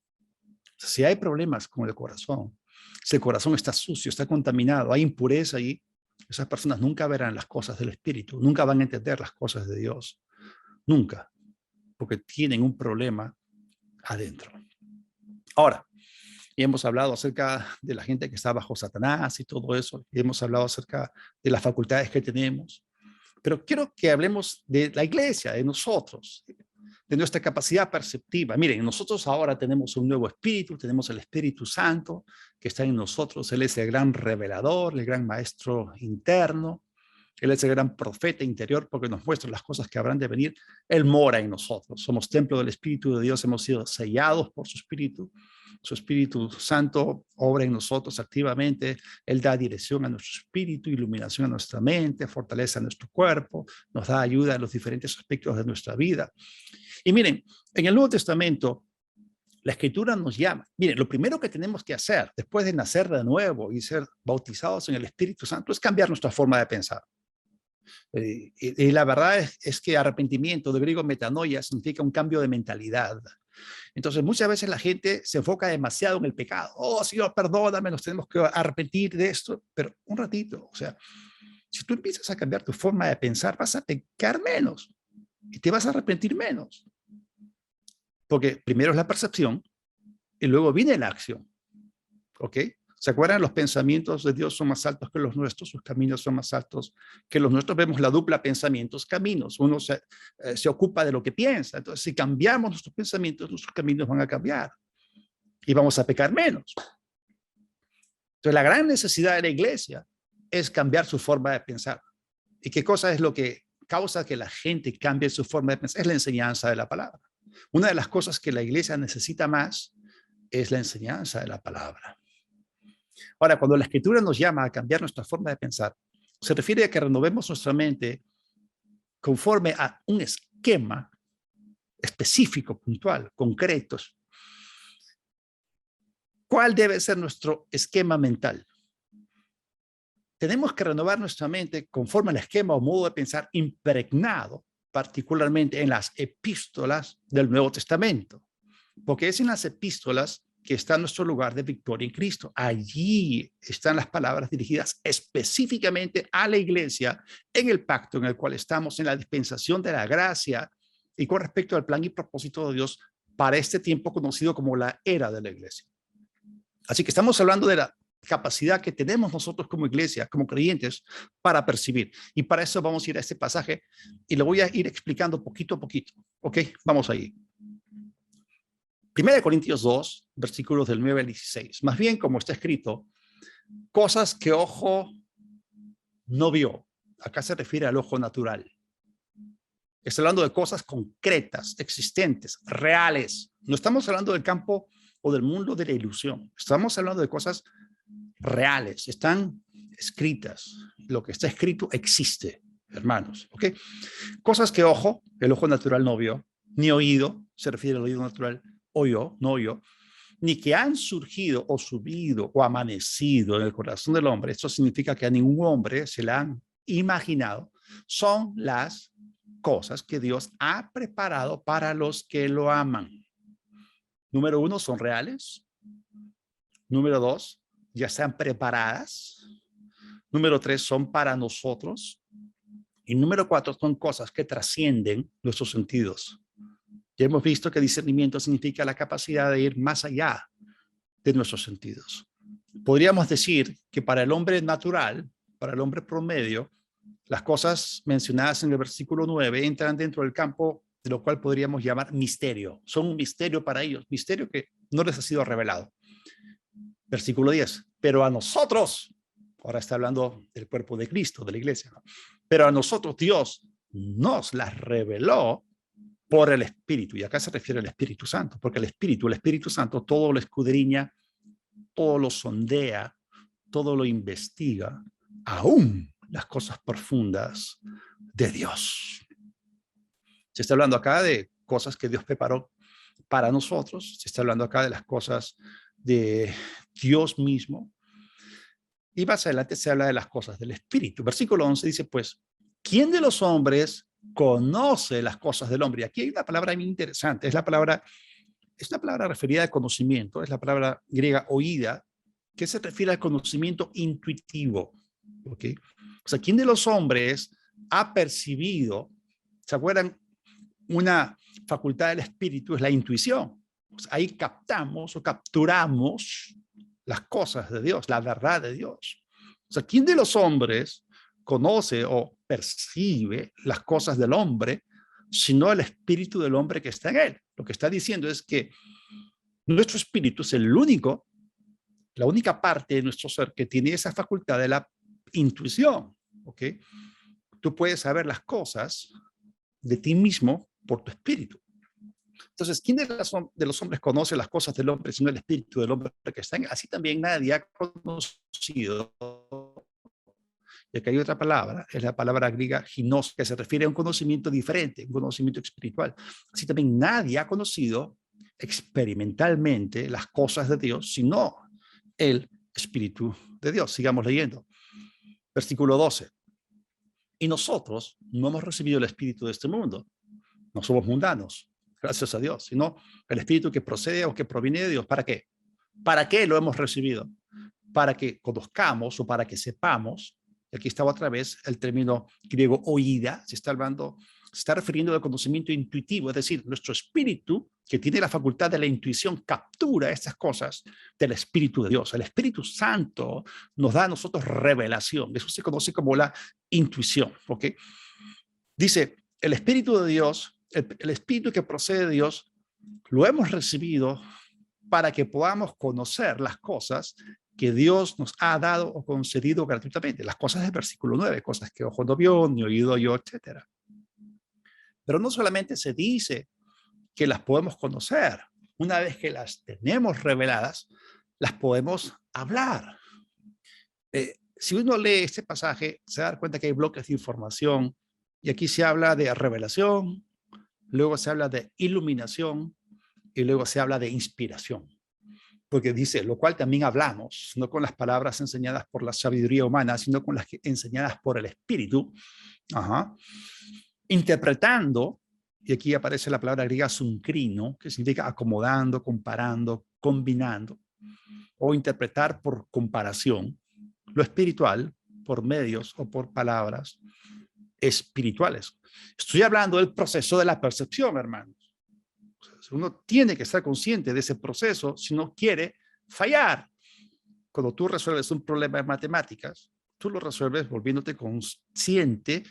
S2: O sea, si hay problemas con el corazón, si el corazón está sucio, está contaminado, hay impureza ahí, esas personas nunca verán las cosas del Espíritu, nunca van a entender las cosas de Dios. Nunca. Porque tienen un problema adentro. Ahora, y hemos hablado acerca de la gente que está bajo Satanás y todo eso, y hemos hablado acerca de las facultades que tenemos, pero quiero que hablemos de la iglesia, de nosotros, de nuestra capacidad perceptiva. Miren, nosotros ahora tenemos un nuevo espíritu, tenemos el Espíritu Santo que está en nosotros, Él es el gran revelador, el gran maestro interno, Él es el gran profeta interior porque nos muestra las cosas que habrán de venir. Él mora en nosotros. Somos templo del Espíritu de Dios. Hemos sido sellados por su Espíritu. Su Espíritu Santo obra en nosotros activamente. Él da dirección a nuestro espíritu, iluminación a nuestra mente, fortaleza a nuestro cuerpo, nos da ayuda en los diferentes aspectos de nuestra vida. Y miren, en el Nuevo Testamento, la Escritura nos llama. Miren, lo primero que tenemos que hacer después de nacer de nuevo y ser bautizados en el Espíritu Santo es cambiar nuestra forma de pensar. Y la verdad es que arrepentimiento, de griego metanoia, significa un cambio de mentalidad. Entonces, muchas veces la gente se enfoca demasiado en el pecado. Oh, Señor, perdóname, nos tenemos que arrepentir de esto. Pero un ratito, o sea, si tú empiezas a cambiar tu forma de pensar, vas a pecar menos y te vas a arrepentir menos. Porque primero es la percepción y luego viene la acción. ¿Ok? ¿Se acuerdan? Los pensamientos de Dios son más altos que los nuestros, sus caminos son más altos que los nuestros. Vemos la dupla pensamientos, caminos. Uno se ocupa de lo que piensa. Entonces, si cambiamos nuestros pensamientos, nuestros caminos van a cambiar y vamos a pecar menos. Entonces, la gran necesidad de la iglesia es cambiar su forma de pensar. ¿Y qué cosa es lo que causa que la gente cambie su forma de pensar? Es la enseñanza de la palabra. Una de las cosas que la iglesia necesita más es la enseñanza de la palabra. Ahora, cuando la Escritura nos llama a cambiar nuestra forma de pensar, se refiere a que renovemos nuestra mente conforme a un esquema específico, puntual, concreto. ¿Cuál debe ser nuestro esquema mental? Tenemos que renovar nuestra mente conforme al esquema o modo de pensar impregnado, particularmente en las epístolas del Nuevo Testamento, porque es en las epístolas que está nuestro lugar de victoria en Cristo. Allí están las palabras dirigidas específicamente a la iglesia en el pacto en el cual estamos, en la dispensación de la gracia y con respecto al plan y propósito de Dios para este tiempo conocido como la era de la iglesia. Así que estamos hablando de la capacidad que tenemos nosotros como iglesia, como creyentes, para percibir. Y para eso vamos a ir a este pasaje y lo voy a ir explicando poquito a poquito. ¿Ok? Vamos ahí. 1 Corintios 2, versículos del 9 al 16. Más bien, como está escrito, cosas que ojo no vio. Acá se refiere al ojo natural. Está hablando de cosas concretas, existentes, reales. No estamos hablando del campo o del mundo de la ilusión. Estamos hablando de cosas reales. Están escritas. Lo que está escrito existe, hermanos. ¿Ok? Cosas que ojo, el ojo natural no vio, ni oído, se refiere al oído natural, oyó, no oyó, ni que han surgido o subido o amanecido en el corazón del hombre. Esto significa que a ningún hombre se le han imaginado. Son las cosas que Dios ha preparado para los que lo aman. Número 1, son reales. Número 2, ya están preparadas. Número 3, son para nosotros. Y número 4 son cosas que trascienden nuestros sentidos. Ya hemos visto que discernimiento significa la capacidad de ir más allá de nuestros sentidos. Podríamos decir que para el hombre natural, para el hombre promedio, las cosas mencionadas en el versículo 9 entran dentro del campo de lo cual podríamos llamar misterio. Son un misterio para ellos, misterio que no les ha sido revelado. Versículo 10. Pero a nosotros, ahora está hablando del cuerpo de Cristo, de la iglesia, ¿no? Pero a nosotros Dios nos las reveló por el Espíritu. Y acá se refiere al Espíritu Santo, porque el Espíritu Santo todo lo escudriña, todo lo sondea, todo lo investiga, aún las cosas profundas de Dios. Se está hablando acá de cosas que Dios preparó para nosotros. Se está hablando acá de las cosas de Dios mismo. Y más adelante se habla de las cosas del Espíritu. Versículo 11 dice, pues, ¿quién de los hombres conoce las cosas del hombre? Y aquí hay una palabra muy interesante. Es una palabra referida al conocimiento. Es la palabra griega oída, que se refiere al conocimiento intuitivo. ¿Ok? O sea, ¿quién de los hombres ha percibido? ¿Se acuerdan? Una facultad del espíritu es la intuición. Pues ahí captamos o capturamos las cosas de Dios, la verdad de Dios. O sea, ¿quién de los hombres conoce o percibe las cosas del hombre, sino el espíritu del hombre que está en él? Lo que está diciendo es que nuestro espíritu es la única parte de nuestro ser que tiene esa facultad de la intuición. ¿Ok? Tú puedes saber las cosas de ti mismo por tu espíritu. Entonces, ¿quién de los hombres conoce las cosas del hombre, sino el espíritu del hombre que está en él? Así también nadie ha conocido. Y acá hay otra palabra, es la palabra griega ginos, que se refiere a un conocimiento diferente, un conocimiento espiritual. Así también nadie ha conocido experimentalmente las cosas de Dios, sino el Espíritu de Dios. Sigamos leyendo. Versículo 12. Y nosotros no hemos recibido el espíritu de este mundo. No somos mundanos, gracias a Dios, sino el espíritu que procede o que proviene de Dios. ¿Para qué? ¿Para qué lo hemos recibido? Para que conozcamos o para que sepamos. Aquí está otra vez el término griego oída. Se está refiriendo al conocimiento intuitivo, es decir, nuestro espíritu, que tiene la facultad de la intuición, captura estas cosas del Espíritu de Dios. El Espíritu Santo nos da a nosotros revelación. Eso se conoce como la intuición. ¿Ok? Dice, el Espíritu de Dios, el Espíritu que procede de Dios, lo hemos recibido para que podamos conocer las cosas que Dios nos ha dado o concedido gratuitamente. Las cosas del versículo 9, cosas que ojo no vio, ni oído yo, etc. Pero no solamente se dice que las podemos conocer. Una vez que las tenemos reveladas, las podemos hablar. Si uno lee este pasaje, se da cuenta que hay bloques de información y aquí se habla de revelación, luego se habla de iluminación y luego se habla de inspiración. Porque dice, lo cual también hablamos, no con las palabras enseñadas por la sabiduría humana, sino con las enseñadas por el Espíritu, interpretando, y aquí aparece la palabra griega suncrino, que significa acomodando, comparando, combinando, o interpretar por comparación, lo espiritual por medios o por palabras espirituales. Estoy hablando del proceso de la percepción, hermanos. Uno tiene que estar consciente de ese proceso si no quiere fallar. Cuando tú resuelves un problema de matemáticas, tú lo resuelves volviéndote consciente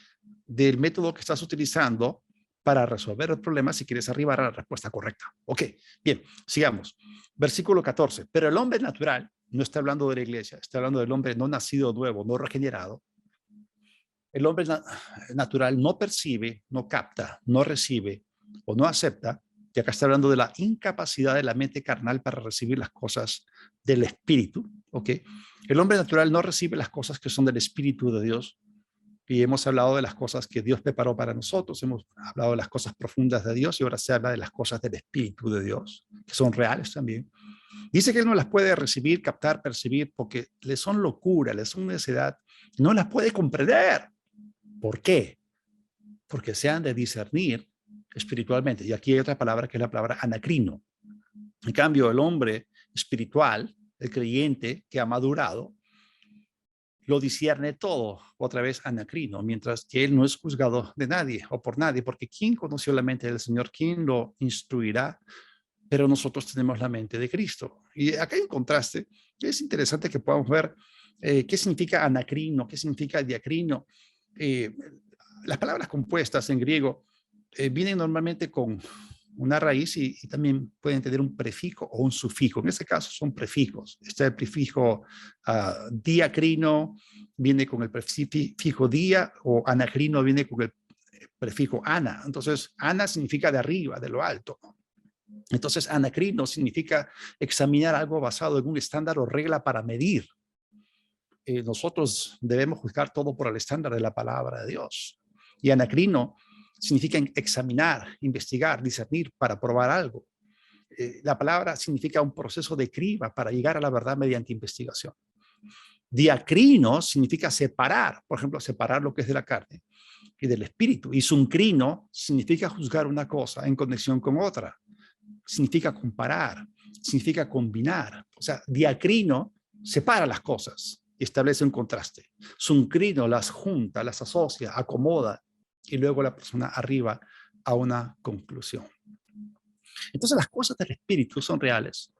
S2: del método que estás utilizando para resolver el problema si quieres arribar a la respuesta correcta. Ok, bien, sigamos. Versículo 14. Pero el hombre natural, no está hablando de la iglesia, está hablando del hombre no nacido nuevo, no regenerado. El hombre natural no percibe, no capta, no recibe o no acepta. Y acá está hablando de la incapacidad de la mente carnal para recibir las cosas del Espíritu. ¿Ok? El hombre natural no recibe las cosas que son del Espíritu de Dios. Y hemos hablado de las cosas que Dios preparó para nosotros. Hemos hablado de las cosas profundas de Dios y ahora se habla de las cosas del Espíritu de Dios, que son reales también. Dice que Él no las puede recibir, captar, percibir, porque le son locura, le son necedad. No las puede comprender. ¿Por qué? Porque se han de discernir espiritualmente. Y aquí hay otra palabra que es la palabra anacrino. En cambio, el hombre espiritual, el creyente que ha madurado, lo discierne todo, otra vez Anacrino, mientras que él no es juzgado de nadie o por nadie, porque ¿quién conoció la mente del Señor? ¿Quién lo instruirá? Pero nosotros tenemos la mente de Cristo. Y acá hay un contraste. Es interesante que podamos ver qué significa anacrino, qué significa diacrino. Eh, las palabras compuestas en griego vienen normalmente con una raíz y también pueden tener un prefijo o un sufijo. En este caso son prefijos. Está el prefijo diacrino, viene con el prefijo dia, o anacrino viene con el prefijo ana. Entonces, ana significa de arriba, de lo alto. Entonces, anacrino significa examinar algo basado en un estándar o regla para medir. Nosotros debemos juzgar todo por el estándar de la palabra de Dios. Y anacrino significa examinar, investigar, discernir para probar algo. La palabra significa un proceso de criba para llegar a la verdad mediante investigación. Diacrino significa separar, por ejemplo, separar lo que es de la carne y del espíritu. Y suncrino significa juzgar una cosa en conexión con otra. Significa comparar, significa combinar. O sea, diacrino separa las cosas y establece un contraste. Suncrino las junta, las asocia, acomoda y luego la persona arriba a una conclusión. Entonces las cosas del espíritu son reales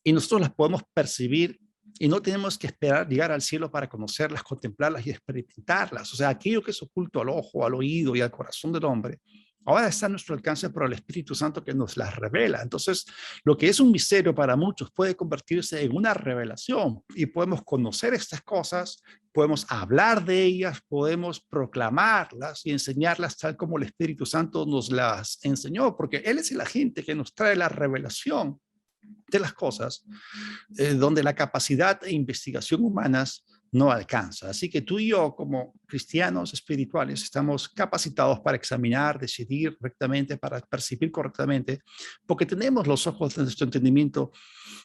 S2: y nosotros las podemos percibir y no tenemos que esperar llegar al cielo para conocerlas, contemplarlas y experimentarlas. O sea, aquello que es oculto al ojo, al oído y al corazón del hombre, ahora está a nuestro alcance por el Espíritu Santo que nos las revela. Entonces, lo que es un misterio para muchos puede convertirse en una revelación y podemos conocer estas cosas, podemos hablar de ellas, podemos proclamarlas y enseñarlas tal como el Espíritu Santo nos las enseñó, porque Él es el agente que nos trae la revelación de las cosas donde la capacidad de investigación humanas no alcanza. Así que tú y yo, como cristianos espirituales, estamos capacitados para examinar, decidir rectamente, para percibir correctamente, porque tenemos los ojos de nuestro entendimiento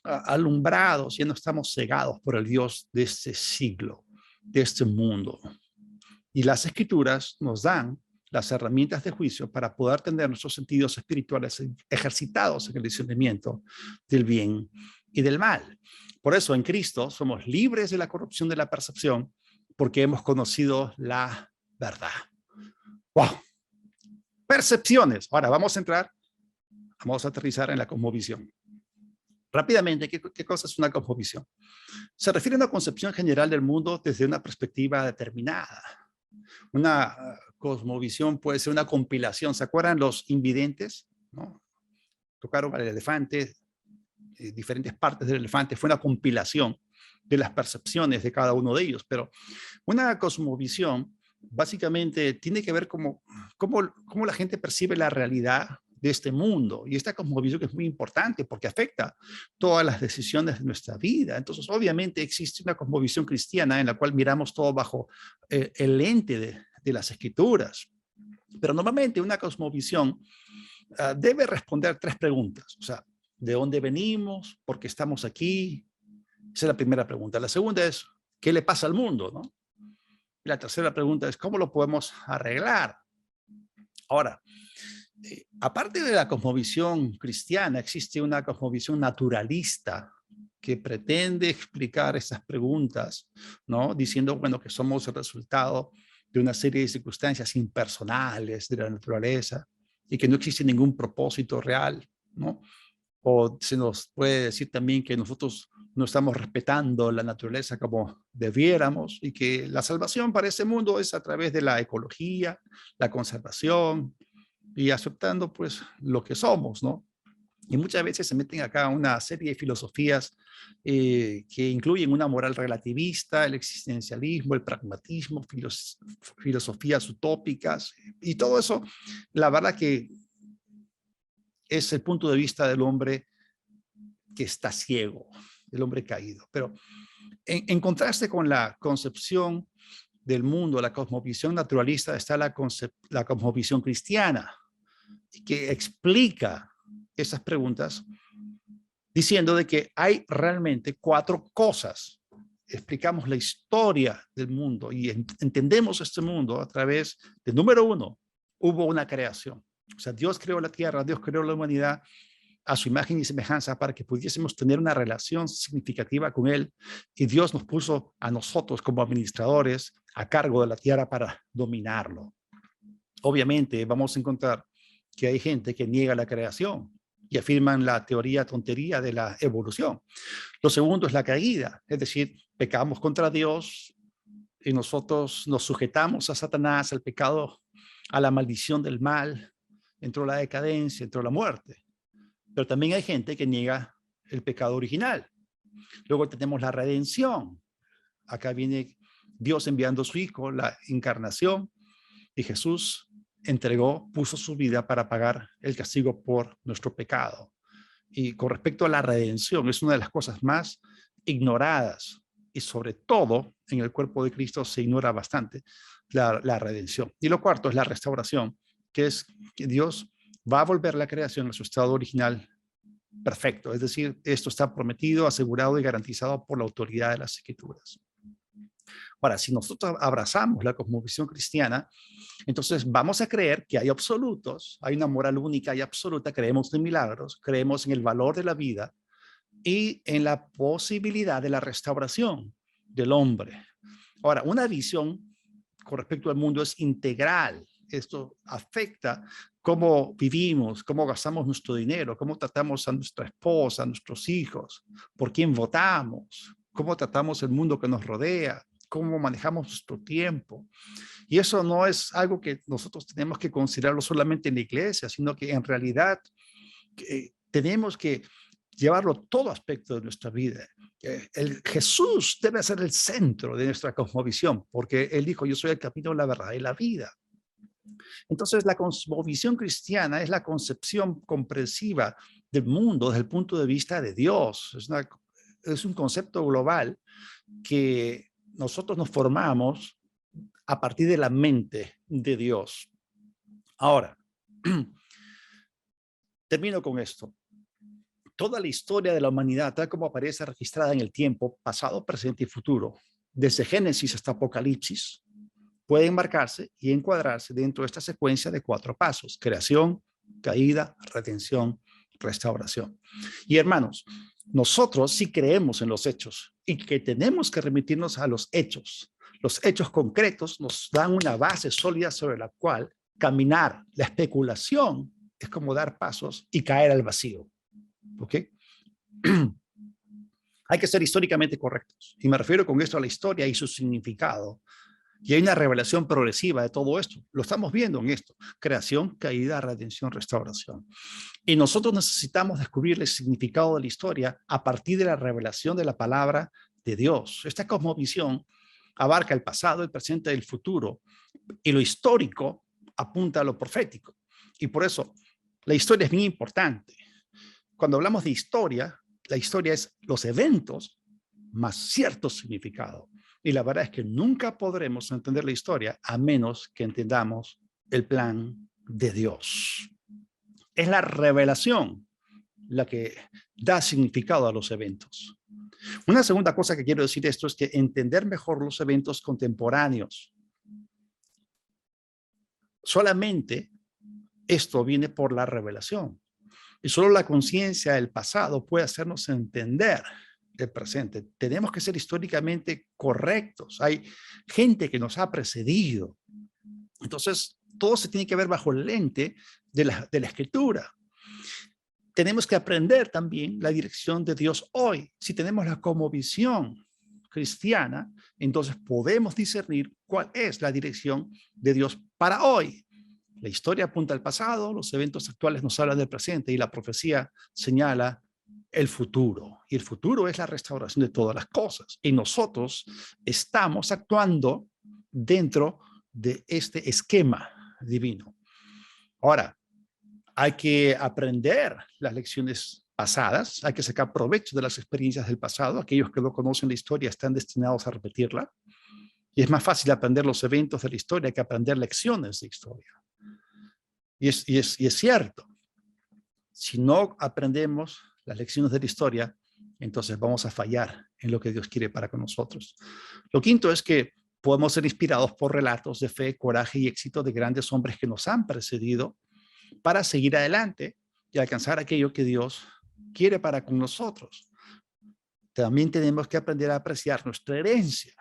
S2: alumbrados, ya no estamos cegados por el Dios de este siglo, de este mundo. Y las escrituras nos dan las herramientas de juicio para poder tener nuestros sentidos espirituales ejercitados en el discernimiento del bien y del mal. Por eso en Cristo somos libres de la corrupción de la percepción porque hemos conocido la verdad. ¡Wow! Percepciones. Ahora vamos a aterrizar en la cosmovisión. Rápidamente, ¿qué cosa es una cosmovisión? Se refiere a una concepción general del mundo desde una perspectiva determinada. Una cosmovisión puede ser una compilación. ¿Se acuerdan los invidentes? ¿No? Tocaron al elefante, diferentes partes del elefante. Fue una compilación de las percepciones de cada uno de ellos. Pero una cosmovisión básicamente tiene que ver cómo la gente percibe la realidad de este mundo. Y esta cosmovisión es muy importante porque afecta todas las decisiones de nuestra vida. Entonces, obviamente existe una cosmovisión cristiana en la cual miramos todo bajo el lente de las escrituras. Pero normalmente una cosmovisión debe responder 3 preguntas. O sea, ¿de dónde venimos? ¿Por qué estamos aquí? Esa es la primera pregunta. La segunda es, ¿qué le pasa al mundo? ¿No? Y la tercera pregunta es, ¿cómo lo podemos arreglar? Ahora, aparte de la cosmovisión cristiana, existe una cosmovisión naturalista que pretende explicar esas preguntas, ¿no? Diciendo, bueno, que somos el resultado de una serie de circunstancias impersonales de la naturaleza y que no existe ningún propósito real, ¿no? O se nos puede decir también que nosotros no estamos respetando la naturaleza como debiéramos y que la salvación para ese mundo es a través de la ecología, la conservación y aceptando pues lo que somos, ¿no? Y muchas veces se meten acá una serie de filosofías que incluyen una moral relativista, el existencialismo, el pragmatismo, filosofías utópicas y todo eso, la verdad que es el punto de vista del hombre que está ciego, del hombre caído. Pero en contraste con la concepción del mundo, la cosmovisión naturalista, está la cosmovisión cristiana, que explica esas preguntas diciendo de que hay realmente 4 cosas. Explicamos la historia del mundo y entendemos este mundo a través de, número 1, hubo una creación. O sea, Dios creó la tierra, Dios creó la humanidad a su imagen y semejanza para que pudiésemos tener una relación significativa con Él. Y Dios nos puso a nosotros como administradores a cargo de la tierra para dominarlo. Obviamente vamos a encontrar que hay gente que niega la creación y afirman la teoría tontería de la evolución. Lo segundo es la caída, es decir, pecamos contra Dios y nosotros nos sujetamos a Satanás, al pecado, a la maldición del mal, entró la decadencia, entró la muerte. Pero también hay gente que niega el pecado original. Luego tenemos la redención. Acá viene Dios enviando a su Hijo, la encarnación, y Jesús puso su vida para pagar el castigo por nuestro pecado. Y con respecto a la redención, es una de las cosas más ignoradas, y sobre todo en el cuerpo de Cristo se ignora bastante la redención. Y lo cuarto es la restauración, que es que Dios va a volver la creación a su estado original perfecto. Es decir, esto está prometido, asegurado y garantizado por la autoridad de las Escrituras. Ahora, si nosotros abrazamos la cosmovisión cristiana, entonces vamos a creer que hay absolutos, hay una moral única y absoluta, creemos en milagros, creemos en el valor de la vida y en la posibilidad de la restauración del hombre. Ahora, una visión con respecto al mundo es integral. Esto afecta cómo vivimos, cómo gastamos nuestro dinero, cómo tratamos a nuestra esposa, a nuestros hijos, por quién votamos, cómo tratamos el mundo que nos rodea, cómo manejamos nuestro tiempo. Y eso no es algo que nosotros tenemos que considerarlo solamente en la iglesia, sino que en realidad tenemos que llevarlo todo aspecto de nuestra vida. Jesús debe ser el centro de nuestra cosmovisión, porque Él dijo, yo soy el camino, la verdad y la vida. Entonces, la cosmovisión cristiana es la concepción comprensiva del mundo desde el punto de vista de Dios. Es un concepto global que nosotros nos formamos a partir de la mente de Dios. Ahora, termino con esto. Toda la historia de la humanidad, tal como aparece registrada en el tiempo, pasado, presente y futuro, desde Génesis hasta Apocalipsis, puede enmarcarse y encuadrarse dentro de esta secuencia de 4 pasos: creación, caída, redención, restauración. Y hermanos, nosotros sí creemos en los hechos y que tenemos que remitirnos a los hechos. Los hechos concretos nos dan una base sólida sobre la cual caminar. La especulación es como dar pasos y caer al vacío. ¿Ok? Hay que ser históricamente correctos. Y me refiero con esto a la historia y su significado. Y hay una revelación progresiva de todo esto. Lo estamos viendo en esto: creación, caída, redención, restauración. Y nosotros necesitamos descubrir el significado de la historia a partir de la revelación de la palabra de Dios. Esta cosmovisión abarca el pasado, el presente y el futuro. Y lo histórico apunta a lo profético. Y por eso la historia es bien importante. Cuando hablamos de historia, la historia es los eventos más cierto significado. Y la verdad es que nunca podremos entender la historia a menos que entendamos el plan de Dios. Es la revelación la que da significado a los eventos. Una segunda cosa que quiero decir esto es que entender mejor los eventos contemporáneos. Solamente esto viene por la revelación. Y solo la conciencia del pasado puede hacernos entender el presente. Tenemos que ser históricamente correctos. Hay gente que nos ha precedido. Entonces, todo se tiene que ver bajo el lente de la escritura. Tenemos que aprender también la dirección de Dios hoy. Si tenemos la cosmovisión cristiana, entonces podemos discernir cuál es la dirección de Dios para hoy. La historia apunta al pasado, los eventos actuales nos hablan del presente y la profecía señala el futuro. Y el futuro es la restauración de todas las cosas. Y nosotros estamos actuando dentro de este esquema divino. Ahora, hay que aprender las lecciones pasadas, hay que sacar provecho de las experiencias del pasado. Aquellos que no conocen la historia están destinados a repetirla. Y es más fácil aprender los eventos de la historia que aprender lecciones de historia. Y es cierto, si no aprendemos las lecciones de la historia, entonces vamos a fallar en lo que Dios quiere para con nosotros. Lo quinto es que podemos ser inspirados por relatos de fe, coraje y éxito de grandes hombres que nos han precedido para seguir adelante y alcanzar aquello que Dios quiere para con nosotros. También tenemos que aprender a apreciar nuestra herencia.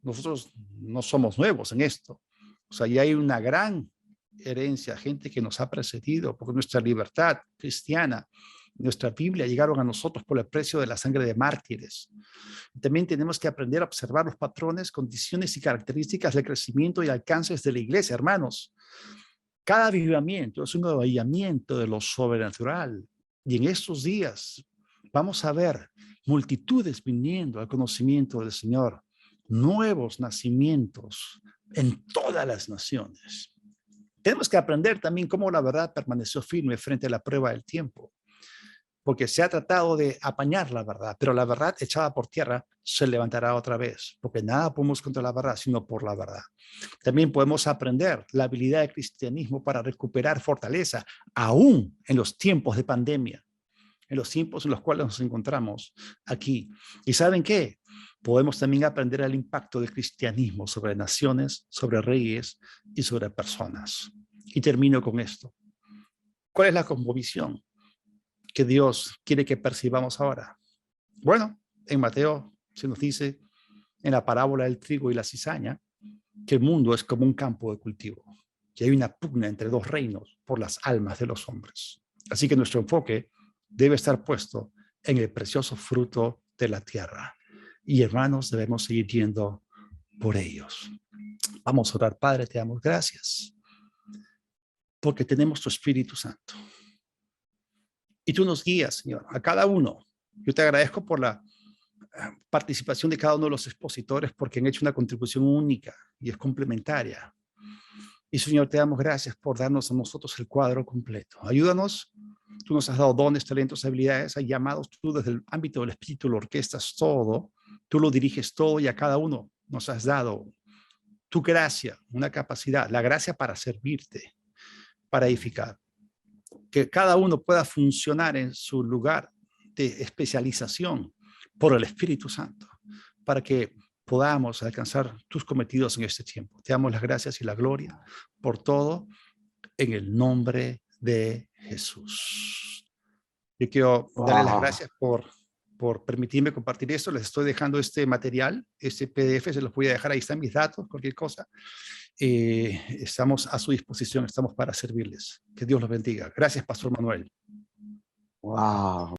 S2: Nosotros no somos nuevos en esto. O sea, ya hay una gran herencia, gente que nos ha precedido, porque nuestra libertad cristiana, nuestra Biblia llegaron a nosotros por el precio de la sangre de mártires. También tenemos que aprender a observar los patrones, condiciones y características del crecimiento y alcances de la iglesia, hermanos. Cada avivamiento es un avivamiento de lo sobrenatural. Y en estos días vamos a ver multitudes viniendo al conocimiento del Señor, nuevos nacimientos en todas las naciones. Tenemos que aprender también cómo la verdad permaneció firme frente a la prueba del tiempo, porque se ha tratado de apañar la verdad, pero la verdad echada por tierra se levantará otra vez, porque nada podemos contra la verdad, sino por la verdad. También podemos aprender la habilidad del cristianismo para recuperar fortaleza, aún en los tiempos de pandemia, en los tiempos en los cuales nos encontramos aquí. ¿Y saben qué? Podemos también aprender el impacto del cristianismo sobre naciones, sobre reyes y sobre personas. Y termino con esto. ¿Cuál es la cosmovisión que Dios quiere que percibamos ahora? Bueno, en Mateo se nos dice, en la parábola del trigo y la cizaña, que el mundo es como un campo de cultivo, que hay una pugna entre dos reinos por las almas de los hombres. Así que nuestro enfoque debe estar puesto en el precioso fruto de la tierra. Y hermanos, debemos seguir yendo por ellos. Vamos a orar. Padre, te damos gracias porque tenemos tu Espíritu Santo. Y tú nos guías, Señor, a cada uno. Yo te agradezco por la participación de cada uno de los expositores porque han hecho una contribución única y es complementaria. Y Señor, te damos gracias por darnos a nosotros el cuadro completo. Ayúdanos. Tú nos has dado dones, talentos, habilidades, hay llamados. Tú desde el ámbito del Espíritu lo orquestas todo. Tú lo diriges todo y a cada uno nos has dado tu gracia, una capacidad, la gracia para servirte, para edificar. Que cada uno pueda funcionar en su lugar de especialización por el Espíritu Santo, para que podamos alcanzar tus cometidos en este tiempo. Te damos las gracias y la gloria por todo en el nombre de Jesús. Yo quiero darle las gracias por permitirme compartir esto. Les estoy dejando este material, este PDF, se los voy a dejar, ahí están mis datos, cualquier cosa. Estamos a su disposición, estamos para servirles. Que Dios los bendiga. Gracias, Pastor Manuel.
S1: Wow.